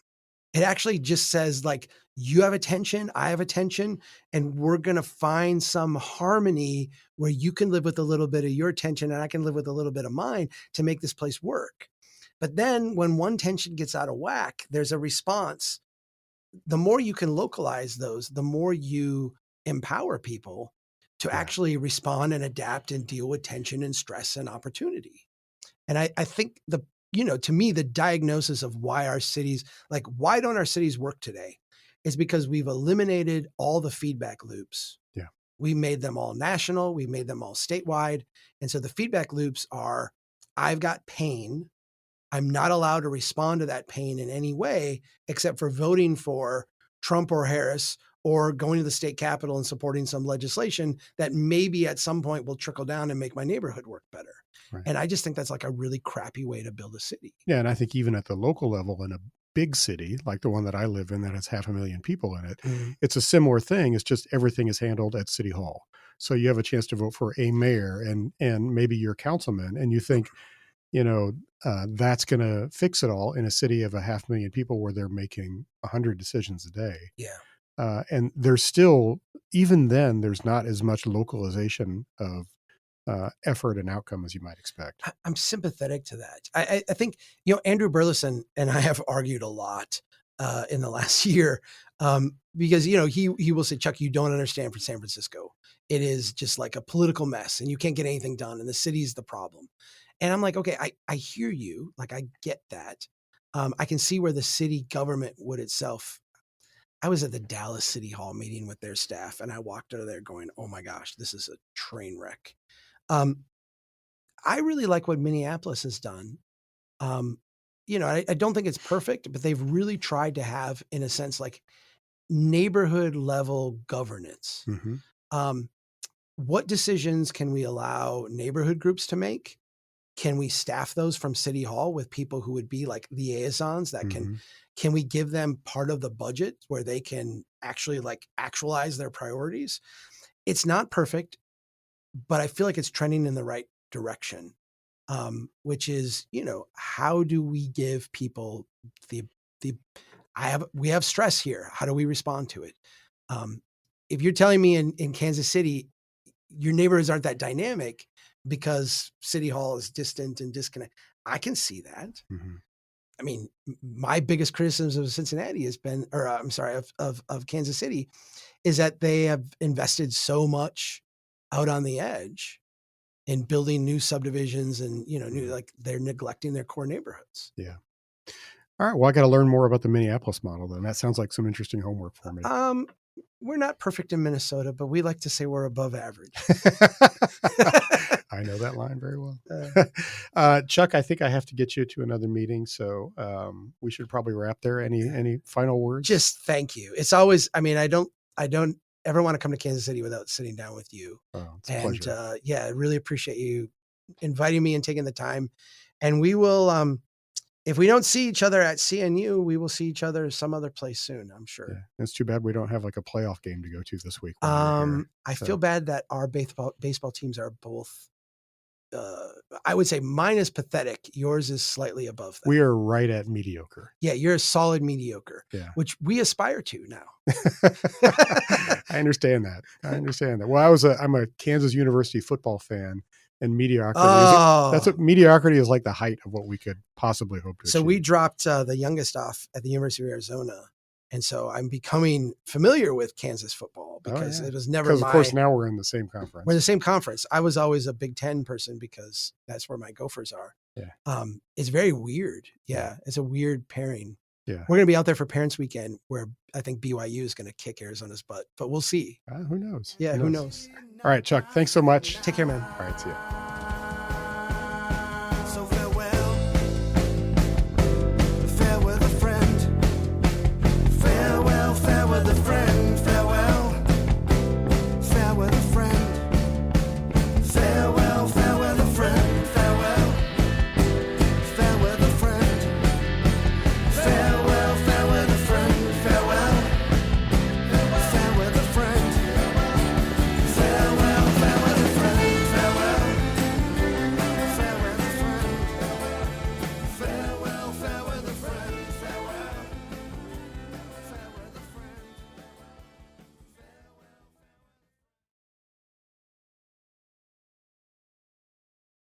It actually just says, like, you have attention, I have attention, and we're going to find some harmony where you can live with a little bit of your tension and I can live with a little bit of mine to make this place work. But then when one tension gets out of whack, there's a response. The more you can localize those, the more you empower people to actually respond and adapt and deal with tension and stress and opportunity. And I think to me, the diagnosis of why our cities, like, why don't our cities work today, is because we've eliminated all the feedback loops. Yeah. We made them all national. We made them all statewide. And so the feedback loops are, I've got pain. I'm not allowed to respond to that pain in any way except for voting for Trump or Harris or going to the state capitol and supporting some legislation that maybe at some point will trickle down and make my neighborhood work better. Right. And I just think that's like a really crappy way to build a city. Yeah, and I think even at the local level in a big city like the one that I live in that has 500,000 people in it, it's a similar thing. It's just everything is handled at City Hall. So you have a chance to vote for a mayor and maybe your councilman, and you think, that's going to fix it all in a city of 500,000 people where they're making 100 decisions a day. Yeah. And there's still, even then, there's not as much localization of effort and outcome as you might expect. I'm sympathetic to that. I think, Andrew Burleson and I have argued a lot in the last year because, he will say, Chuck, you don't understand for San Francisco. It is just like a political mess and you can't get anything done and the city's the problem. And I'm like, okay, I hear you. Like, I get that. I can see where the city government would itself. I was at the Dallas City Hall meeting with their staff and I walked out of there going, oh my gosh, this is a train wreck. I really like what Minneapolis has done. I don't think it's perfect, but they've really tried to have, in a sense, like neighborhood level governance. What decisions can we allow neighborhood groups to make? Can we staff those from City Hall with people who would be like liaisons that can we give them part of the budget where they can actually like actualize their priorities? It's not perfect, but I feel like it's trending in the right direction. Which is, how do we give people we have stress here. How do we respond to it? If you're telling me in Kansas City, your neighborhoods aren't that dynamic because City Hall is distant and disconnected, I can see that. I mean, my biggest criticism of Cincinnati has been, or I'm sorry, of Kansas City, is that they have invested so much out on the edge in building new subdivisions and, they're neglecting their core neighborhoods. Yeah. All right. Well, I got to learn more about the Minneapolis model then. That sounds like some interesting homework for me. We're not perfect in Minnesota, but we like to say we're above average. I know that line very well. Chuck, I think I have to get you to another meeting, so we should probably wrap there. Any final words? Just thank you. It's always, I don't ever want to come to Kansas City without sitting down with you. Oh, it's a pleasure. I really appreciate you inviting me and taking the time. And we will, if we don't see each other at CNU, we will see each other some other place soon, I'm sure. Yeah. It's too bad we don't have like a playoff game to go to this week. I feel bad that our baseball teams are both, I would say mine is pathetic. Yours is slightly above that. We are right at mediocre. Yeah, you're a solid mediocre, which we aspire to now. I understand that. Well, I'm a Kansas University football fan, and mediocrity. That's what mediocrity is, like the height of what we could possibly hope to achieve. So we dropped the youngest off at the University of Arizona. And so I'm becoming familiar with Kansas football because it was never of course, now we're in the same conference. We're in the same conference. I was always a Big Ten person because that's where my Gophers are. Yeah. It's very weird. Yeah. It's a weird pairing. Yeah. We're going to be out there for Parents Weekend where I think BYU is going to kick Arizona's butt, but we'll see. Who knows? Yeah. Who knows? All right, Chuck, thanks so much. Take care, man. All right. See ya.